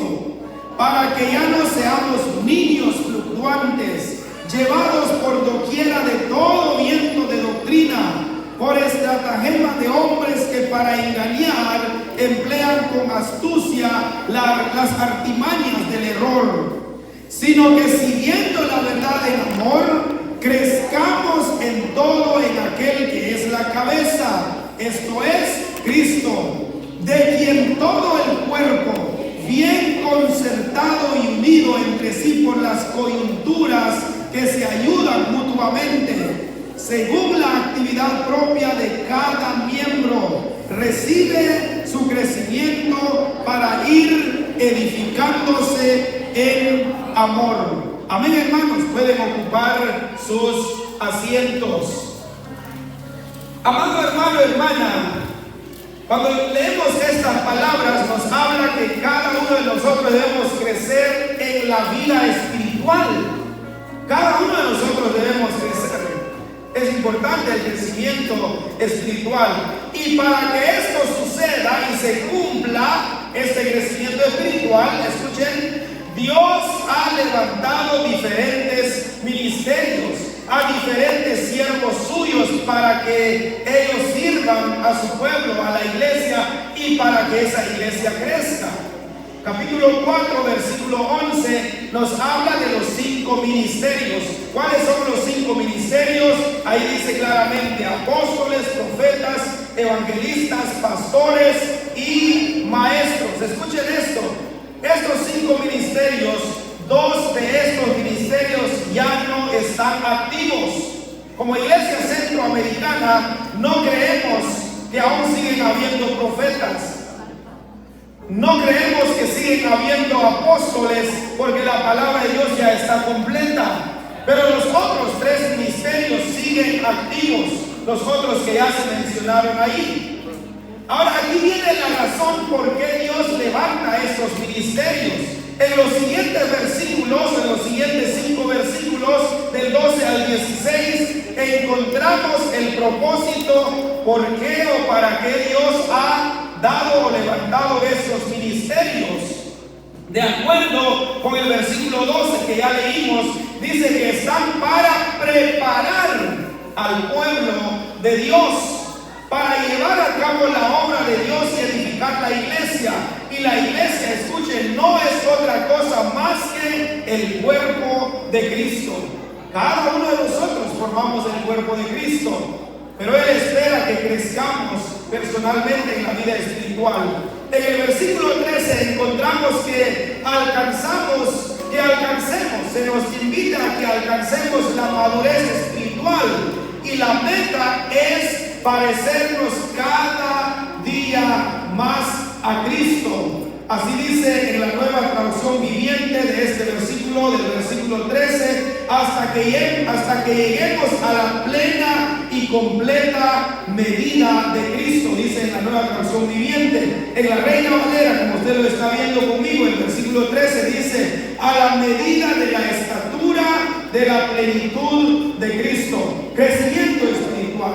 para que ya no seamos niños fluctuantes, llevados por doquiera de todo viento de doctrina, por estratagema de hombres que para engañar emplean con astucia las artimañas del error, sino que siguiendo la verdad en amor, crezcamos en todo en aquel que es la cabeza, esto es Cristo, de quien todo el cuerpo, bien concertado y unido entre sí por las coyunturas que se ayudan mutuamente, según la actividad propia de cada miembro, recibe su crecimiento para ir edificándose en amor. Amén, hermanos. Pueden ocupar sus asientos. Amado hermano, hermana, cuando leemos estas palabras nos habla que cada uno de nosotros debemos crecer en la vida espiritual. Cada uno de nosotros debemos crecer. Es importante el crecimiento espiritual. Y para que esto suceda y se cumpla este crecimiento espiritual, escuchen, Dios ha levantado diferentes ministerios, a diferentes siervos suyos para que ellos sirvan a su pueblo, a la iglesia, y para que esa iglesia crezca. Capítulo 4, versículo 11 nos habla de los 5 ministerios. ¿Cuáles son los 5 ministerios? Ahí dice claramente: apóstoles, profetas, evangelistas, pastores y maestros. Escuchen esto: estos 5 ministerios, 2 de estos ministerios ya no están activos. Como iglesia centroamericana no creemos que aún siguen habiendo profetas. No creemos que siguen habiendo apóstoles, porque la palabra de Dios ya está completa. Pero los otros 3 ministerios siguen activos, los otros que ya se mencionaron ahí. Ahora, aquí viene la razón por qué Dios levanta estos ministerios. En los siguientes versículos, en los siguientes 5 versículos, del 12 al 16, encontramos el propósito, por qué o para qué Dios ha dado o levantado estos ministerios. De acuerdo con el versículo 12 que ya leímos, dice que están para preparar al pueblo de Dios, para llevar a cabo la obra de Dios y edificar la iglesia. Y la iglesia, escuchen, no es otra cosa más que el cuerpo de Cristo. Cada uno de nosotros formamos el cuerpo de Cristo, pero Él espera que crezcamos personalmente en la vida espiritual. En el versículo 13 encontramos que alcancemos, se nos invita a que alcancemos la madurez espiritual, y la meta es parecernos cada día más a Cristo. Así dice en la Nueva Traducción Viviente de este versículo, del versículo 13, hasta que lleguemos a la plena y completa medida de Cristo, dice en la Nueva Traducción Viviente. En la Reina Valera, como usted lo está viendo conmigo, el versículo 13 dice, a la medida de la estatura de la plenitud de Cristo. Crecimiento espiritual.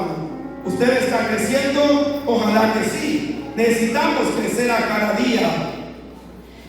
¿Usted está creciendo? Ojalá que sí. Necesitamos crecer a cada día.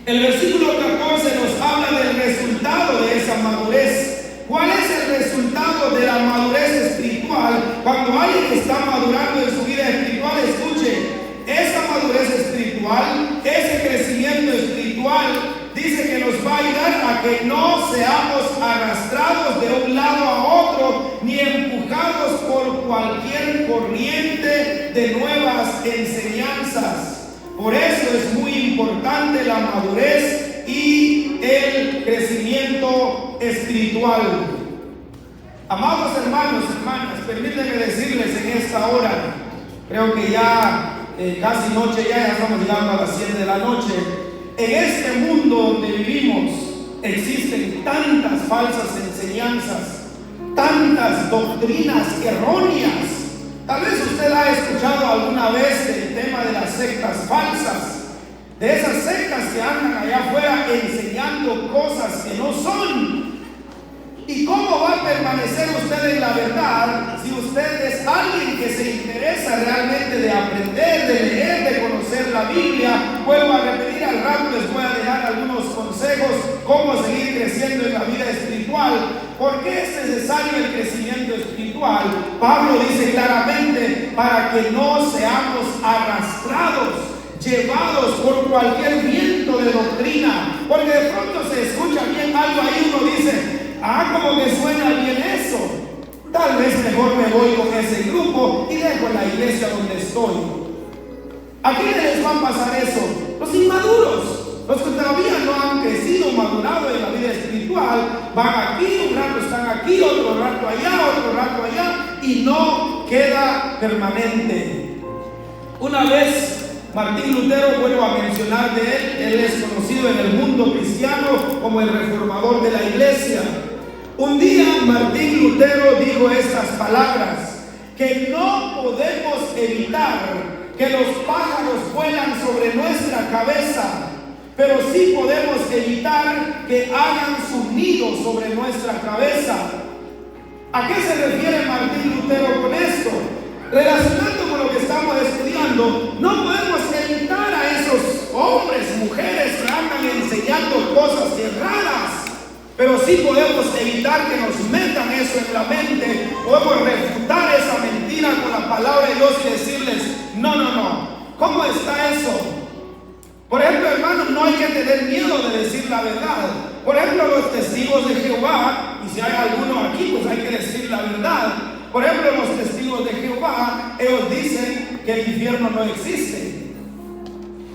El versículo 14 nos habla del resultado de esa madurez. ¿Cuál es el resultado de la madurez espiritual? Cuando alguien está madurando en su vida espiritual, escuche, esa madurez espiritual, ese crecimiento espiritual, dice que nos va a ayudar a que no seamos arrastrados de un lado a otro, ni empujados por cualquier corriente de nuevas enseñanzas. Por eso es muy importante la madurez y el crecimiento espiritual. Amados hermanos, hermanas, permítanme decirles en esta hora, creo que ya casi noche, ya estamos llegando a las 7 de la noche. En este mundo donde vivimos existen tantas falsas enseñanzas, tantas doctrinas erróneas. Tal vez usted ha escuchado alguna vez el tema de las sectas falsas, de esas sectas que andan allá afuera enseñando cosas que no son. ¿Y cómo va a permanecer usted en la verdad si usted es alguien que se interesa realmente de aprender, de leer, de conocer la Biblia? Vuelvo a repetir, al rato les voy a dejar algunos consejos cómo seguir creciendo en la vida espiritual. ¿Por qué es necesario el crecimiento espiritual? Pablo dice claramente, para que no seamos arrastrados, llevados por cualquier viento de doctrina. Porque de pronto se escucha bien algo ahí, uno dice, como que suena bien eso. Tal vez mejor me voy con ese grupo y dejo la iglesia donde estoy. ¿A quiénes les va a pasar eso? Los inmaduros. Los que todavía no han crecido, madurado en la vida espiritual, van aquí, un rato están aquí, otro rato allá, y no queda permanente. Una vez Martín Lutero, vuelvo a mencionar de él es conocido en el mundo cristiano como el reformador de la iglesia. Un día Martín Lutero dijo estas palabras, que no podemos evitar que los pájaros vuelan sobre nuestra cabeza, pero sí podemos evitar que hagan su nido sobre nuestra cabeza. ¿A qué se refiere Martín Lutero con esto? Relacionando con lo que estamos estudiando, no podemos evitar a esos hombres, mujeres que andan enseñando cosas erradas, pero sí podemos evitar que nos metan eso en la mente. Podemos refutar esa mentira con la palabra de Dios y decirles, no, ¿cómo está eso? Por ejemplo, hermanos, no hay que tener miedo de decir la verdad. Por ejemplo, los testigos de Jehová, y si hay alguno aquí, pues hay que decir la verdad. Por ejemplo, los testigos de Jehová, ellos dicen que el infierno no existe.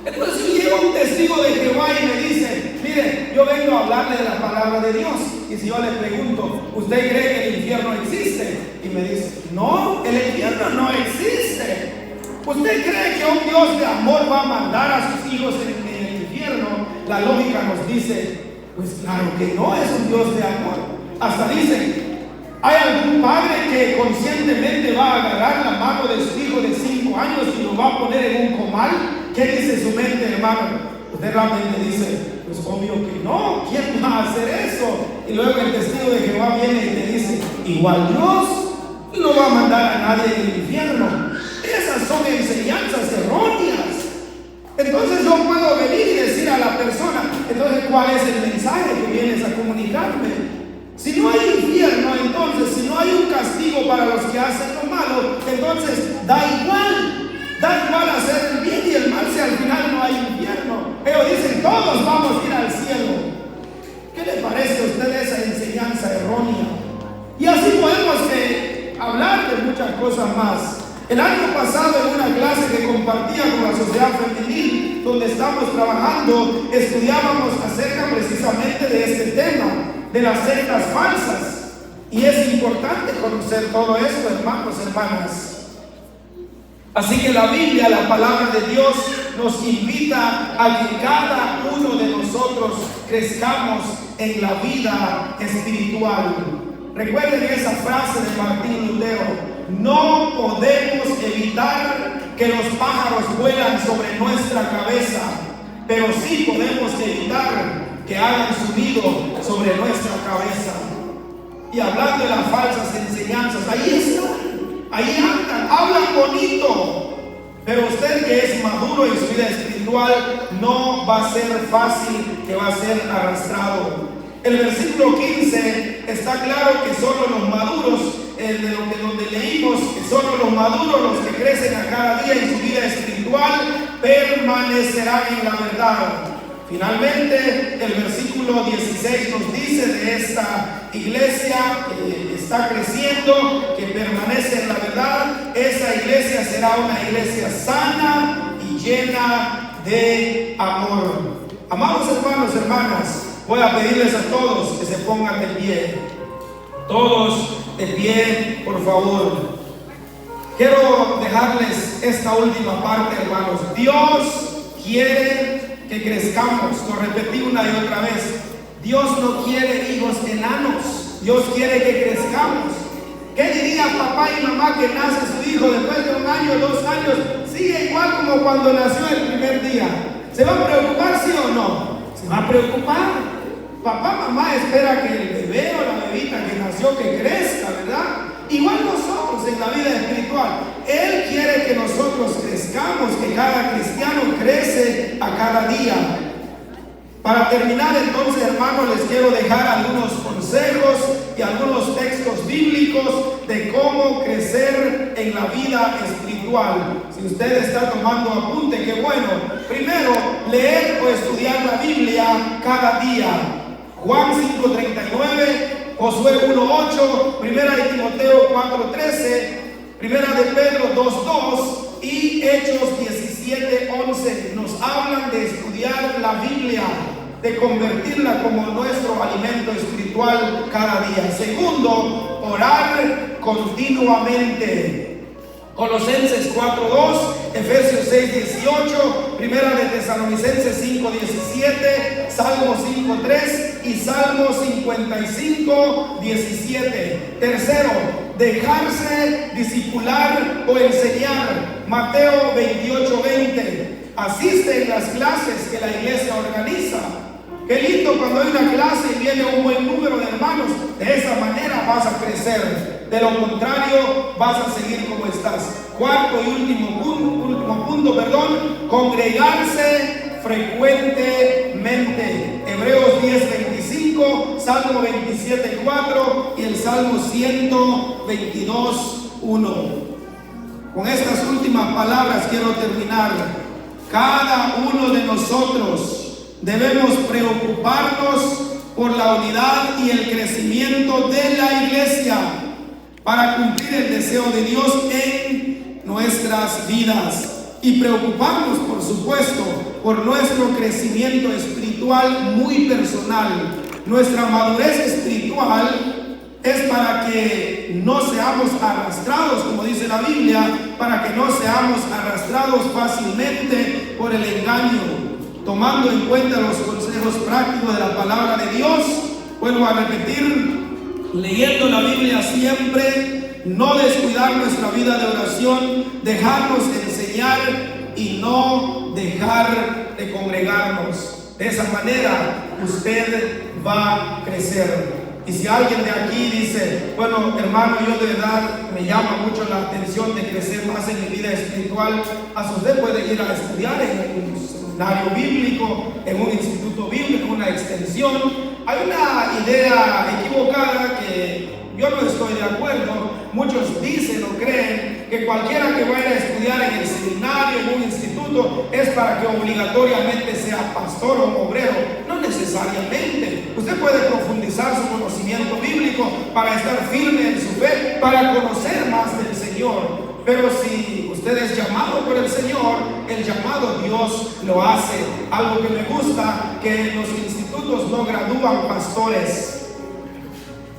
Entonces, si llega un testigo de Jehová y me dice, mire, yo vengo a hablarle de la palabra de Dios, y si yo le pregunto, ¿usted cree que el infierno existe? Y me dice, no, el infierno no existe. ¿Usted cree que un Dios de amor va a mandar a sus hijos en el infierno? La lógica nos dice, pues claro que no es un Dios de amor. Hasta dicen, ¿hay algún padre que conscientemente va a agarrar la mano de su hijo de 5 años y lo va a poner en un comal? ¿Qué dice su mente, hermano? Usted realmente dice, pues obvio que no, ¿quién va a hacer eso? Y luego el testigo de Jehová viene y te dice, igual Dios no va a mandar a nadie en el infierno. Esas son enseñanzas erróneas. Entonces yo puedo venir y decir a la persona, entonces ¿cuál es el mensaje que vienes a comunicarme? Si no hay infierno, entonces, si no hay un castigo para los que hacen lo malo, entonces da igual hacer el bien y el mal si al final no hay infierno. Ellos dicen, todos vamos a ir al cielo. ¿Qué le parece a usted esa enseñanza Guayaquil, donde estamos trabajando, estudiábamos acerca precisamente de este tema, de las sectas falsas. Y es importante conocer todo esto, hermanos, hermanas. Así que la Biblia, la palabra de Dios, nos invita a que cada uno de nosotros crezcamos en la vida espiritual. Recuerden esa frase de Martín Lutero: no podemos evitar que los pájaros vuelan sobre nuestra cabeza, pero sí podemos evitar que hagan su nido sobre nuestra cabeza. Y hablando de las falsas enseñanzas, ahí están. Ahí andan, hablan bonito, pero usted que es maduro en su vida espiritual, no va a ser fácil que va a ser arrastrado. El versículo 15 está claro que solo los maduros, donde leímos que solo los maduros, los que crecen a cada día en su vida espiritual, permanecerán en la verdad. Finalmente, el versículo 16 nos dice de esta iglesia que está creciendo, que permanece en la verdad. Esa iglesia será una iglesia sana y llena de amor. Amados hermanos, hermanas, voy a pedirles a todos que se pongan de pie. Todos de pie, por favor. Quiero dejarles esta última parte, hermanos. Dios quiere que crezcamos. Lo repetí una y otra vez. Dios no quiere hijos enanos. Dios quiere que crezcamos. ¿Qué diría papá y mamá que nace su hijo después de 1 año, 2 años? Sigue igual como cuando nació el primer día. ¿Se va a preocupar, sí o no? Se va a preocupar. Papá, mamá espera que el bebé o la bebita que nació que crezca, ¿verdad? Igual nosotros en la vida espiritual. Él quiere que nosotros crezcamos, que cada cristiano crece a cada día. Para terminar entonces, hermanos, les quiero dejar algunos consejos y algunos textos bíblicos de cómo crecer en la vida espiritual. Si usted está tomando apunte, qué bueno. Primero, leer o estudiar la Biblia cada día. Juan 5:39, Josué 1:8, Primera de Timoteo 4:13, Primera de Pedro 2:2 y Hechos 17:11 nos hablan de estudiar la Biblia, de convertirla como nuestro alimento espiritual cada día. Segundo, orar continuamente. Colosenses 4:2, Efesios 6:18, Primera de Tesalonicenses 5:17, Salmo 5:3 y Salmo 55:17. Tercero, dejarse discipular o enseñar. Mateo 28:20. Asiste en las clases que la iglesia organiza. Qué lindo cuando hay una clase y viene un buen número de hermanos. De esa manera vas a crecer. De lo contrario, vas a seguir como estás. Cuarto y último punto, congregarse frecuentemente. Hebreos 10:25, Salmo 27:4 y el Salmo 122:1. Con estas últimas palabras quiero terminar. Cada uno de nosotros debemos preocuparnos por la unidad y el crecimiento de la iglesia para cumplir el deseo de Dios en nuestras vidas y preocuparnos, por supuesto, por nuestro crecimiento espiritual muy personal. Nuestra madurez espiritual es para que no seamos arrastrados, como dice la Biblia, para que no seamos arrastrados fácilmente por el engaño, tomando en cuenta los consejos prácticos de la palabra de Dios. Vuelvo a repetir, leyendo la Biblia siempre, no descuidar nuestra vida de oración, dejarnos enseñar y no dejar de congregarnos. De esa manera usted va a crecer. Y si alguien de aquí dice, bueno, hermano, yo de verdad me llama mucho la atención de crecer más en mi vida espiritual, hasta usted puede ir a estudiar en un seminario bíblico, en un instituto bíblico, en una extensión. Hay una idea equivocada que yo no estoy de acuerdo. Muchos dicen o creen que cualquiera que vaya a estudiar en el seminario, en un instituto, es para que obligatoriamente sea pastor o obrero. No necesariamente. Usted puede profundizar su conocimiento bíblico para estar firme en su fe, para conocer más del Señor. Pero si usted es llamado por el Señor, el llamado Dios lo hace. Algo que me gusta, que los institutos no gradúan pastores.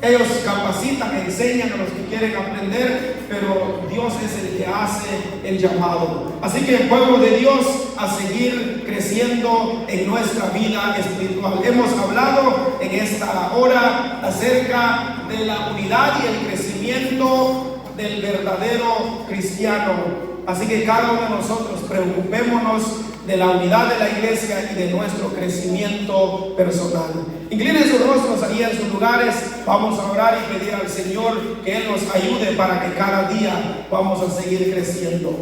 Ellos capacitan, enseñan a los que quieren aprender, pero Dios es el que hace el llamado. Así que el pueblo de Dios, a seguir creciendo en nuestra vida espiritual. Hemos hablado en esta hora acerca de la unidad y el crecimiento del verdadero cristiano. Así que cada uno de nosotros preocupémonos de la unidad de la iglesia y de nuestro crecimiento personal. Inclinen sus rostros allí en sus lugares. Vamos a orar y pedir al Señor que Él nos ayude para que cada día vamos a seguir creciendo.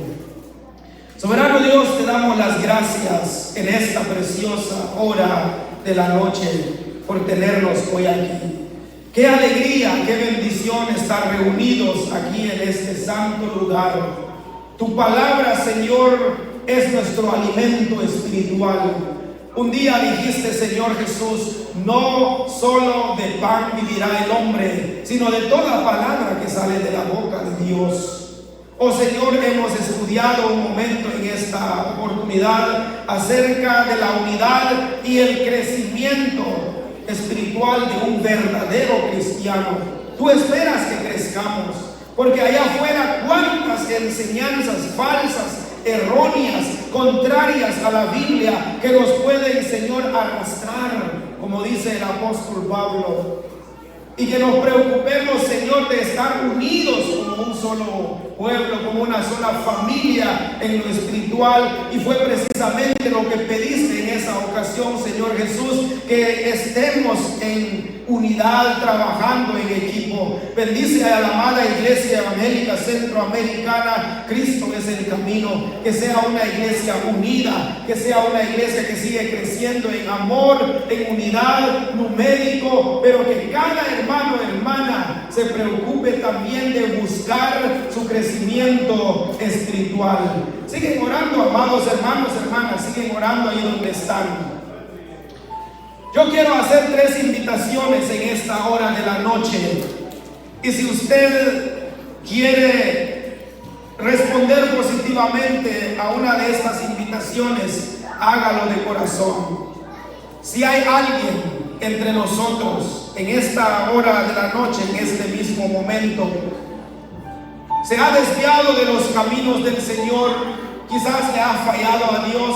Soberano Dios, te damos las gracias en esta preciosa hora de la noche por tenernos hoy aquí. Qué alegría, qué bendición estar reunidos aquí en este santo lugar. Tu palabra, Señor, es nuestro alimento espiritual. Un día dijiste, Señor Jesús, no solo de pan vivirá el hombre, sino de toda palabra que sale de la boca de Dios. Oh Señor, hemos estudiado un momento en esta oportunidad acerca de la unidad y el crecimiento espiritual de un verdadero cristiano. Tú esperas que crezcamos, porque allá afuera cuántas enseñanzas falsas, erróneas, contrarias a la Biblia, que nos pueden, Señor, arrastrar, como dice el apóstol Pablo. Y que nos preocupemos, Señor, de estar unidos como un solo pueblo, como una sola familia en lo espiritual. Y fue precisamente lo que pediste en esa ocasión, Señor Jesús, que estemos en unidad, trabajando en equipo. Bendice a la amada Iglesia Evangélica Centroamericana. Cristo es el camino. Que sea una iglesia unida, que sea una iglesia que sigue creciendo en amor, en unidad, numérico, pero que cada hermano, hermana, se preocupe también de buscar su crecimiento espiritual. Siguen orando, amados hermanos, hermanas, siguen orando ahí donde están. Yo quiero hacer 3 invitaciones en esta hora de la noche. Y si usted quiere responder positivamente a una de estas invitaciones, hágalo de corazón. Si hay alguien entre nosotros en esta hora de la noche, en este mismo momento, se ha desviado de los caminos del Señor, quizás le ha fallado a Dios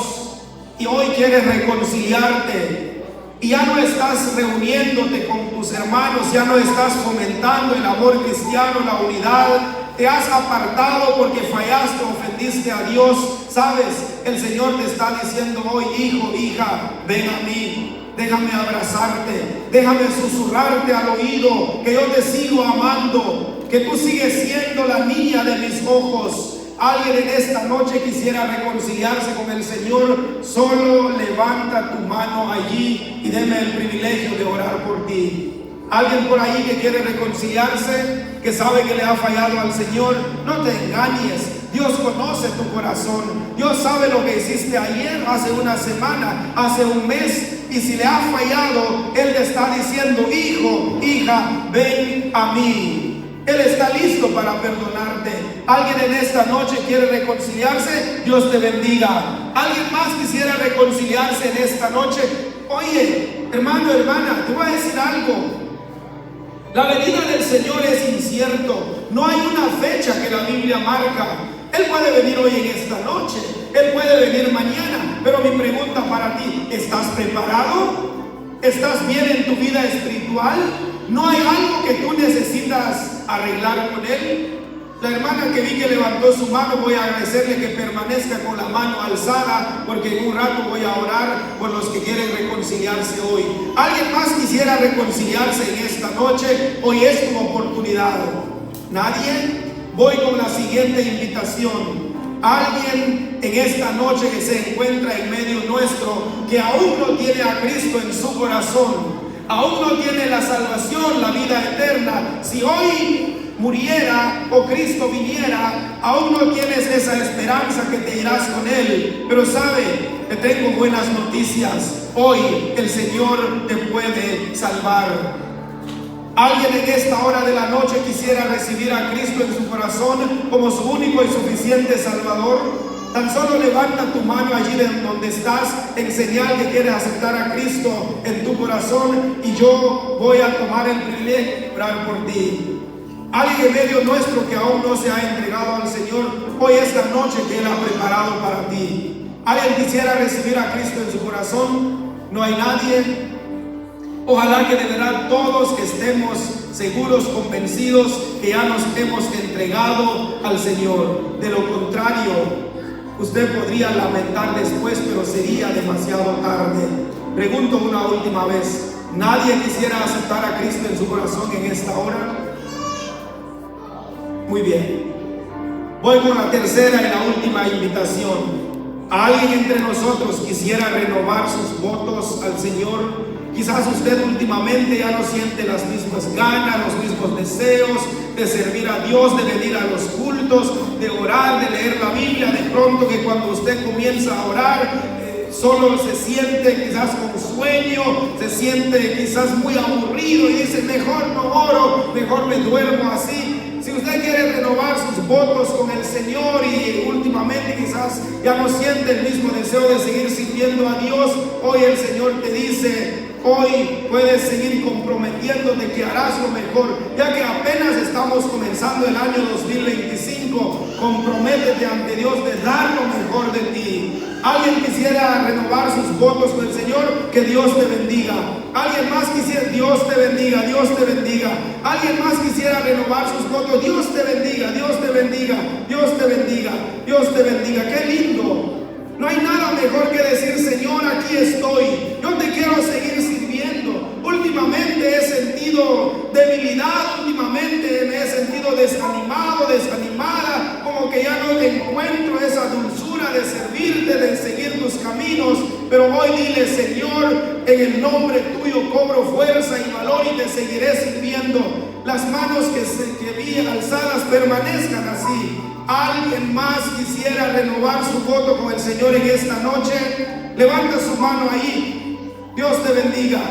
y hoy quiere reconciliarte, y ya no estás reuniéndote con tus hermanos, ya no estás fomentando el amor cristiano, la unidad, te has apartado porque fallaste, ofendiste a Dios. Sabes, el Señor te está diciendo hoy: hijo, hija, ven a mí, déjame abrazarte, déjame susurrarte al oído que yo te sigo amando, que tú sigues siendo la niña de mis ojos. Alguien en esta noche quisiera reconciliarse con el Señor, solo levanta tu mano allí y deme el privilegio de orar por ti. Alguien por ahí que quiere reconciliarse, que sabe que le ha fallado al Señor, no te engañes. Dios conoce tu corazón. Dios sabe lo que hiciste ayer, hace una semana, hace un mes. Y si le ha fallado, Él te está diciendo: hijo, hija, ven a mí. Él está listo para perdonarte. Alguien en esta noche quiere reconciliarse, Dios te bendiga. Alguien más quisiera reconciliarse en esta noche. Oye, hermano, hermana, te voy a decir algo. La venida del Señor es incierto. No hay una fecha que la Biblia marca. Él puede venir hoy en esta noche, Él puede venir mañana. Pero mi pregunta para ti: ¿estás preparado? ¿Estás bien en tu vida espiritual? ¿No hay algo que tú necesitas arreglar con Él? La hermana que vi que levantó su mano, voy a agradecerle que permanezca con la mano alzada, porque en un rato voy a orar por los que quieren reconciliarse hoy. ¿Alguien más quisiera reconciliarse en esta noche? Hoy es tu oportunidad. ¿Nadie? Voy con la siguiente invitación. Alguien en esta noche que se encuentra en medio nuestro, que aún no tiene a Cristo en su corazón, aún no tiene la salvación, la vida eterna. Si hoy muriera o Cristo viniera, aún no tienes esa esperanza que te irás con Él. Pero sabe, te tengo buenas noticias. Hoy el Señor te puede salvar. Alguien en esta hora de la noche quisiera recibir a Cristo en su corazón como su único y suficiente Salvador. Tan solo levanta tu mano allí donde estás en señal que quieres aceptar a Cristo en tu corazón, y yo voy a tomar el privilegio de orar por ti. Alguien en medio nuestro que aún no se ha entregado al Señor, hoy esta noche que Él ha preparado para ti. Alguien quisiera recibir a Cristo en su corazón. No hay nadie. Ojalá que de verdad todos estemos seguros, convencidos que ya nos hemos entregado al Señor. De lo contrario, usted podría lamentar después, pero sería demasiado tarde. Pregunto una última vez: ¿nadie quisiera aceptar a Cristo en su corazón en esta hora? Muy bien. Voy con la tercera y la última invitación. ¿Alguien entre nosotros quisiera renovar sus votos al Señor? Quizás usted últimamente ya no siente las mismas ganas, los mismos deseos de servir a Dios, de venir a los cultos, de orar, de leer la Biblia. De pronto que cuando usted comienza a orar, solo se siente quizás con sueño, se siente quizás muy aburrido y dice: mejor no oro, mejor me duermo así. Si usted quiere renovar sus votos con el Señor y últimamente quizás ya no siente el mismo deseo de seguir sirviendo a Dios, hoy el Señor te dice: hoy puedes seguir comprometiéndote que harás lo mejor, ya que apenas estamos comenzando el año 2025. Comprométete ante Dios de dar lo mejor de ti. Alguien quisiera renovar sus votos con el Señor, que Dios te bendiga. Alguien más quisiera, Dios te bendiga, Dios te bendiga. Alguien más quisiera renovar sus votos, Dios te bendiga, Dios te bendiga, Dios te bendiga, Dios te bendiga. Qué lindo. No hay nada mejor que decir: Señor, aquí estoy, yo te quiero seguir sirviendo. Últimamente he sentido debilidad, últimamente me he sentido desanimado, desanimada, como que ya no encuentro esa dulzura de servirte, de seguir tus caminos. Pero hoy dile: Señor, en el nombre tuyo cobro fuerza y valor y te seguiré sirviendo. Las manos que vi alzadas permanezcan así. ¿Alguien más quisiera renovar su voto con el Señor en esta noche? Levanta su mano ahí. Dios te bendiga.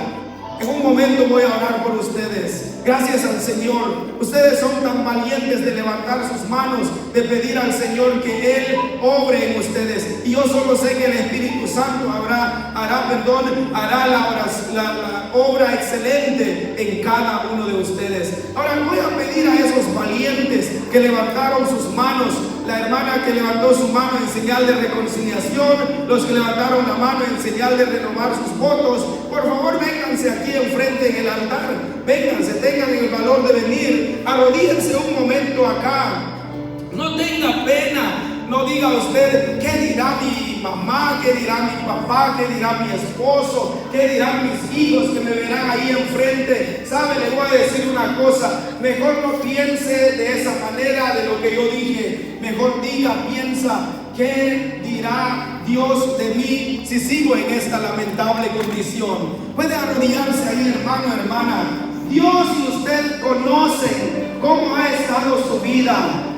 En un momento voy a orar por ustedes. Gracias al Señor. Ustedes son tan valientes de levantar sus manos, de pedir al Señor que Él obre en ustedes. Y yo solo sé que el Espíritu Santo hará la obra excelente en cada uno de ustedes. Ahora voy a pedir a esos valientes que levantaron sus manos, la hermana que levantó su mano en señal de reconciliación, los que levantaron la mano en señal de renovar sus votos, por favor vénganse aquí enfrente en el altar. Vénganse, tengan el valor de venir, arrodíllense un momento acá. No tenga pena. No diga usted: ¿qué dirá mi mamá? ¿Qué dirá mi papá? ¿Qué dirá mi esposo? ¿Qué dirán mis hijos que me verán ahí enfrente? ¿Sabe? Le voy a decir una cosa: mejor no piense de esa manera de lo que yo dije. Mejor piensa: ¿qué dirá Dios de mí si sigo en esta lamentable condición? Puede arrodillarse ahí, hermano, hermana. Dios y usted conocen cómo ha estado su vida.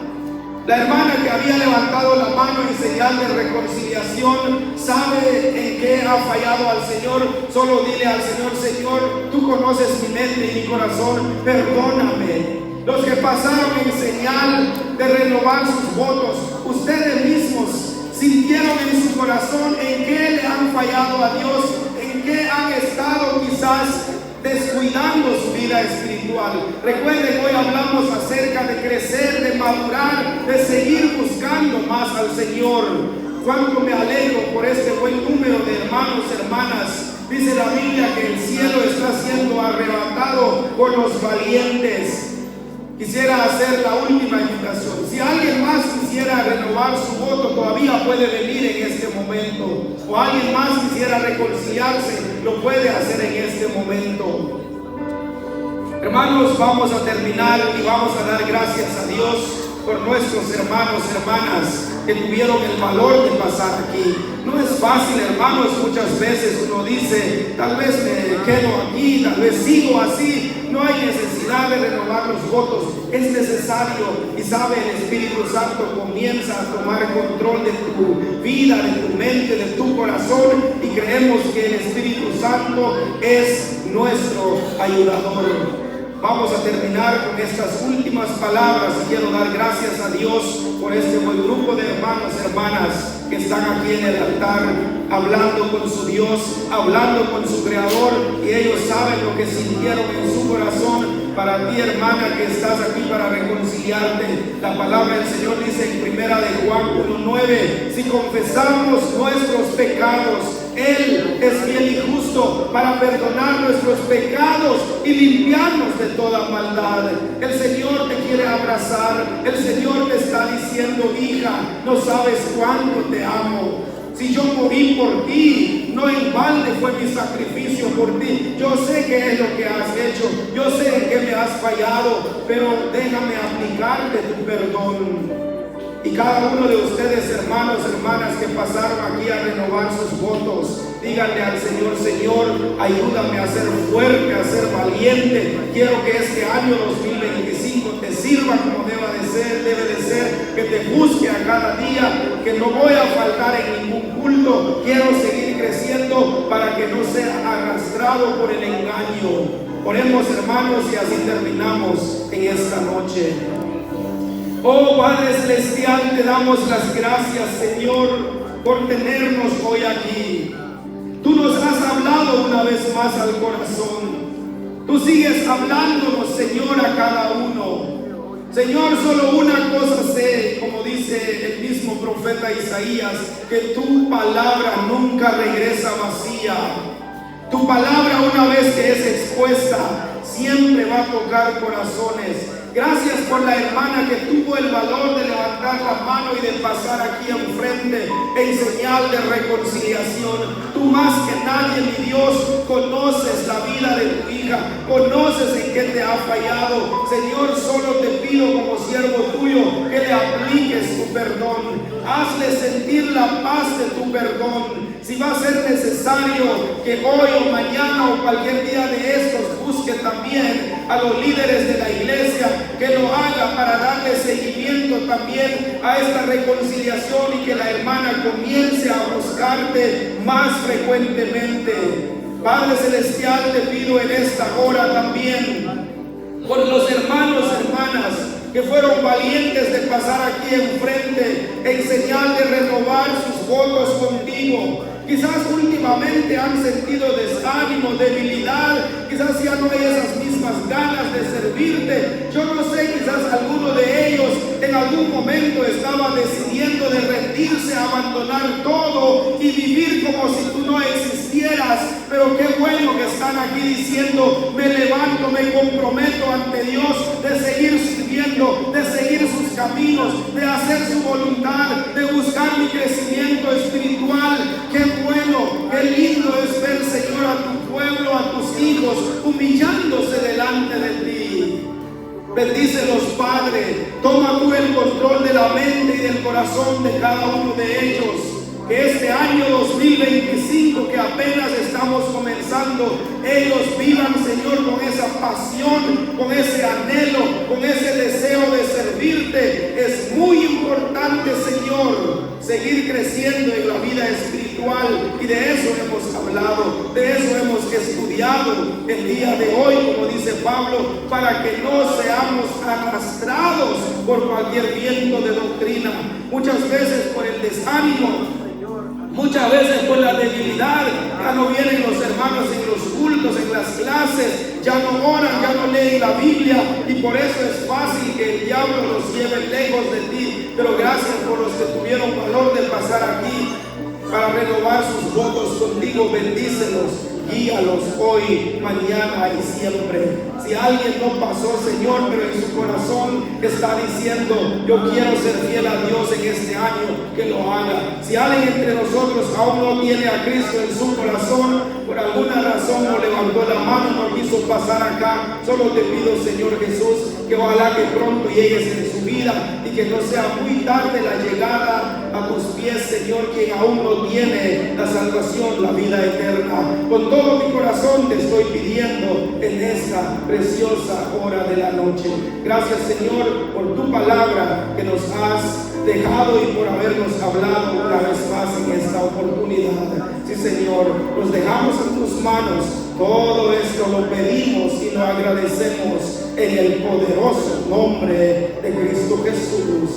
La hermana que había levantado la mano en señal de reconciliación sabe en qué ha fallado al Señor. Solo dile al Señor: Señor, tú conoces mi mente y mi corazón, perdóname. Los que pasaron en señal de renovar sus votos, ustedes mismos sintieron en su corazón en qué le han fallado a Dios, en qué han estado quizás descuidando su vida espiritual. Recuerden, hoy hablamos acerca de crecer, de madurar, de seguir buscando más al Señor. Cuánto me alegro por este buen número de hermanos, hermanas. Dice la Biblia que el cielo está siendo arrebatado por los valientes. Quisiera hacer la última invitación. Si alguien más quisiera renovar su voto, todavía puede venir en este momento. O alguien más quisiera reconciliarse, lo puede hacer en este momento. Hermanos, vamos a terminar y vamos a dar gracias a Dios por nuestros hermanos, hermanas que tuvieron el valor de pasar aquí. No es fácil, hermanos. Muchas veces uno dice: tal vez me quedo aquí, tal vez sigo así. No hay necesidad de renovar los votos. Es necesario, y sabe, el Espíritu Santo comienza a tomar control de tu vida, de tu mente, de tu corazón, y creemos que el Espíritu Santo es nuestro ayudador. Vamos a terminar con estas últimas palabras y quiero dar gracias a Dios por este buen grupo de hermanos y hermanas que están aquí en el altar hablando con su Dios, hablando con su Creador, y ellos saben lo que sintieron en su corazón. Para ti, hermana, que estás aquí para reconciliarte, la palabra del Señor dice en primera de Juan 1:9: si confesamos nuestros pecados, Él es fiel y justo para perdonar nuestros pecados y limpiarnos de toda maldad. El Señor te quiere abrazar. El Señor te está diciendo: hija, no sabes cuánto te amo. Si yo morí por ti, no en balde fue mi sacrificio por ti. Yo sé qué es lo que has hecho, yo sé en qué me has fallado, pero déjame aplicarte tu perdón. Y cada uno de ustedes, hermanos, hermanas, que pasaron aquí a renovar sus votos, díganle al Señor: Señor, ayúdame a ser fuerte, a ser valiente. Quiero que este año 2025 te sirva como debe de ser, que te busque a cada día, que no voy a faltar en ningún culto. Quiero seguir creciendo para que no sea arrastrado por el engaño. Oremos, hermanos, y así terminamos en esta noche. Oh Padre Celestial, te damos las gracias, Señor, por tenernos hoy aquí. Tú nos has hablado una vez más al corazón. Tú sigues hablándonos, Señor, a cada uno. Señor, solo una cosa sé, como dice el mismo profeta Isaías, que tu palabra nunca regresa vacía. Tu palabra, una vez que es expuesta, siempre va a tocar corazones. Gracias por la hermana que tuvo el valor de levantar la mano y de pasar aquí enfrente en señal de reconciliación. Tú más que nadie, mi Dios, conoces la vida de tu hija, conoces en qué te ha fallado. Señor, solo te pido como siervo tuyo que le apliques tu perdón. Hazle sentir la paz de tu perdón. Si va a ser necesario que hoy o mañana o cualquier día de estos busque también a los líderes de la iglesia, que lo haga para darle seguimiento también a esta reconciliación y que la hermana comience a buscarte más frecuentemente. Padre Celestial, te pido en esta hora también por los hermanos y hermanas que fueron valientes de pasar aquí enfrente en señal de renovar sus votos contigo. Quizás últimamente han sentido desánimo, debilidad, quizás ya no hay esas mismas ganas de servirte. Yo no sé, quizás alguno de ellos en algún momento estaba decidiendo de rendirse, abandonar todo y vivir como si tú no existieras. Pero qué bueno que están aquí diciendo: me levanto, me comprometo ante Dios de seguir sirviendo, de seguir sus caminos, de hacer su voluntad, de buscar mi crecimiento espiritual. Qué bueno, qué lindo es ver, Señor, a tu pueblo, a tus hijos humillándose delante de ti. Bendícelos, Padre. Toma tú el control de la mente y del corazón de cada uno de ellos. Que este año 2025 que apenas estamos comenzando, ellos vivan, Señor, con esa pasión, con ese anhelo, con ese deseo de servirte. Es muy importante, Señor, seguir creciendo en la vida espiritual, y de eso hemos hablado, de eso hemos estudiado el día de hoy, como dice Pablo, para que no seamos arrastrados por cualquier viento de doctrina. Muchas veces por el desánimo, muchas veces por la debilidad, ya no vienen los hermanos en los cultos, en las clases, ya no oran, ya no leen la Biblia, y por eso es fácil que el diablo los lleve lejos de ti. Pero gracias por los que tuvieron valor de pasar aquí para renovar sus votos contigo. Bendícelos, guíalos hoy, mañana y siempre. Si alguien no pasó, Señor, pero en su corazón está diciendo: yo quiero ser fiel a Dios en este año, que lo haga. Si alguien entre nosotros aún no tiene a Cristo en su corazón, por alguna razón no levantó la mano, no quiso pasar acá, solo te pido, Señor Jesús, que ojalá que pronto llegues en su vida y que no sea muy tarde la llegada a tus pies, Señor, quien aún no tiene la salvación, la vida eterna. Con todo mi corazón te estoy pidiendo en esta preciosa hora de la noche. Gracias, Señor, por tu palabra que nos has dejado y por habernos hablado una vez más en esta oportunidad. Sí, Señor, nos dejamos en tus manos. Todo esto lo pedimos y lo agradecemos en el poderoso nombre de Cristo Jesús.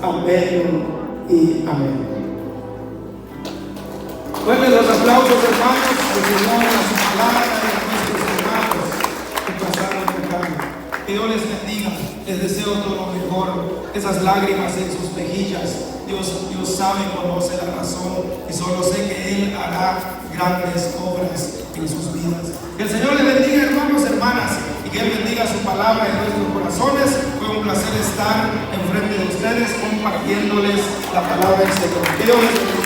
Amén y amén. Fuertes los aplausos, hermanos, al Señor, a su palabra y a nuestros hermanos que pasaron por acá. Que Dios les bendiga, les deseo todo lo mejor. Esas lágrimas en sus mejillas, Dios sabe y conoce la razón, y solo sé que Él hará grandes obras en sus vidas. Que el Señor les bendiga, hermanos, hermanas, y que Él bendiga su palabra en nuestros corazones. Fue un placer estar enfrente de ustedes compartiéndoles la palabra del Señor. Que Dios les bendiga.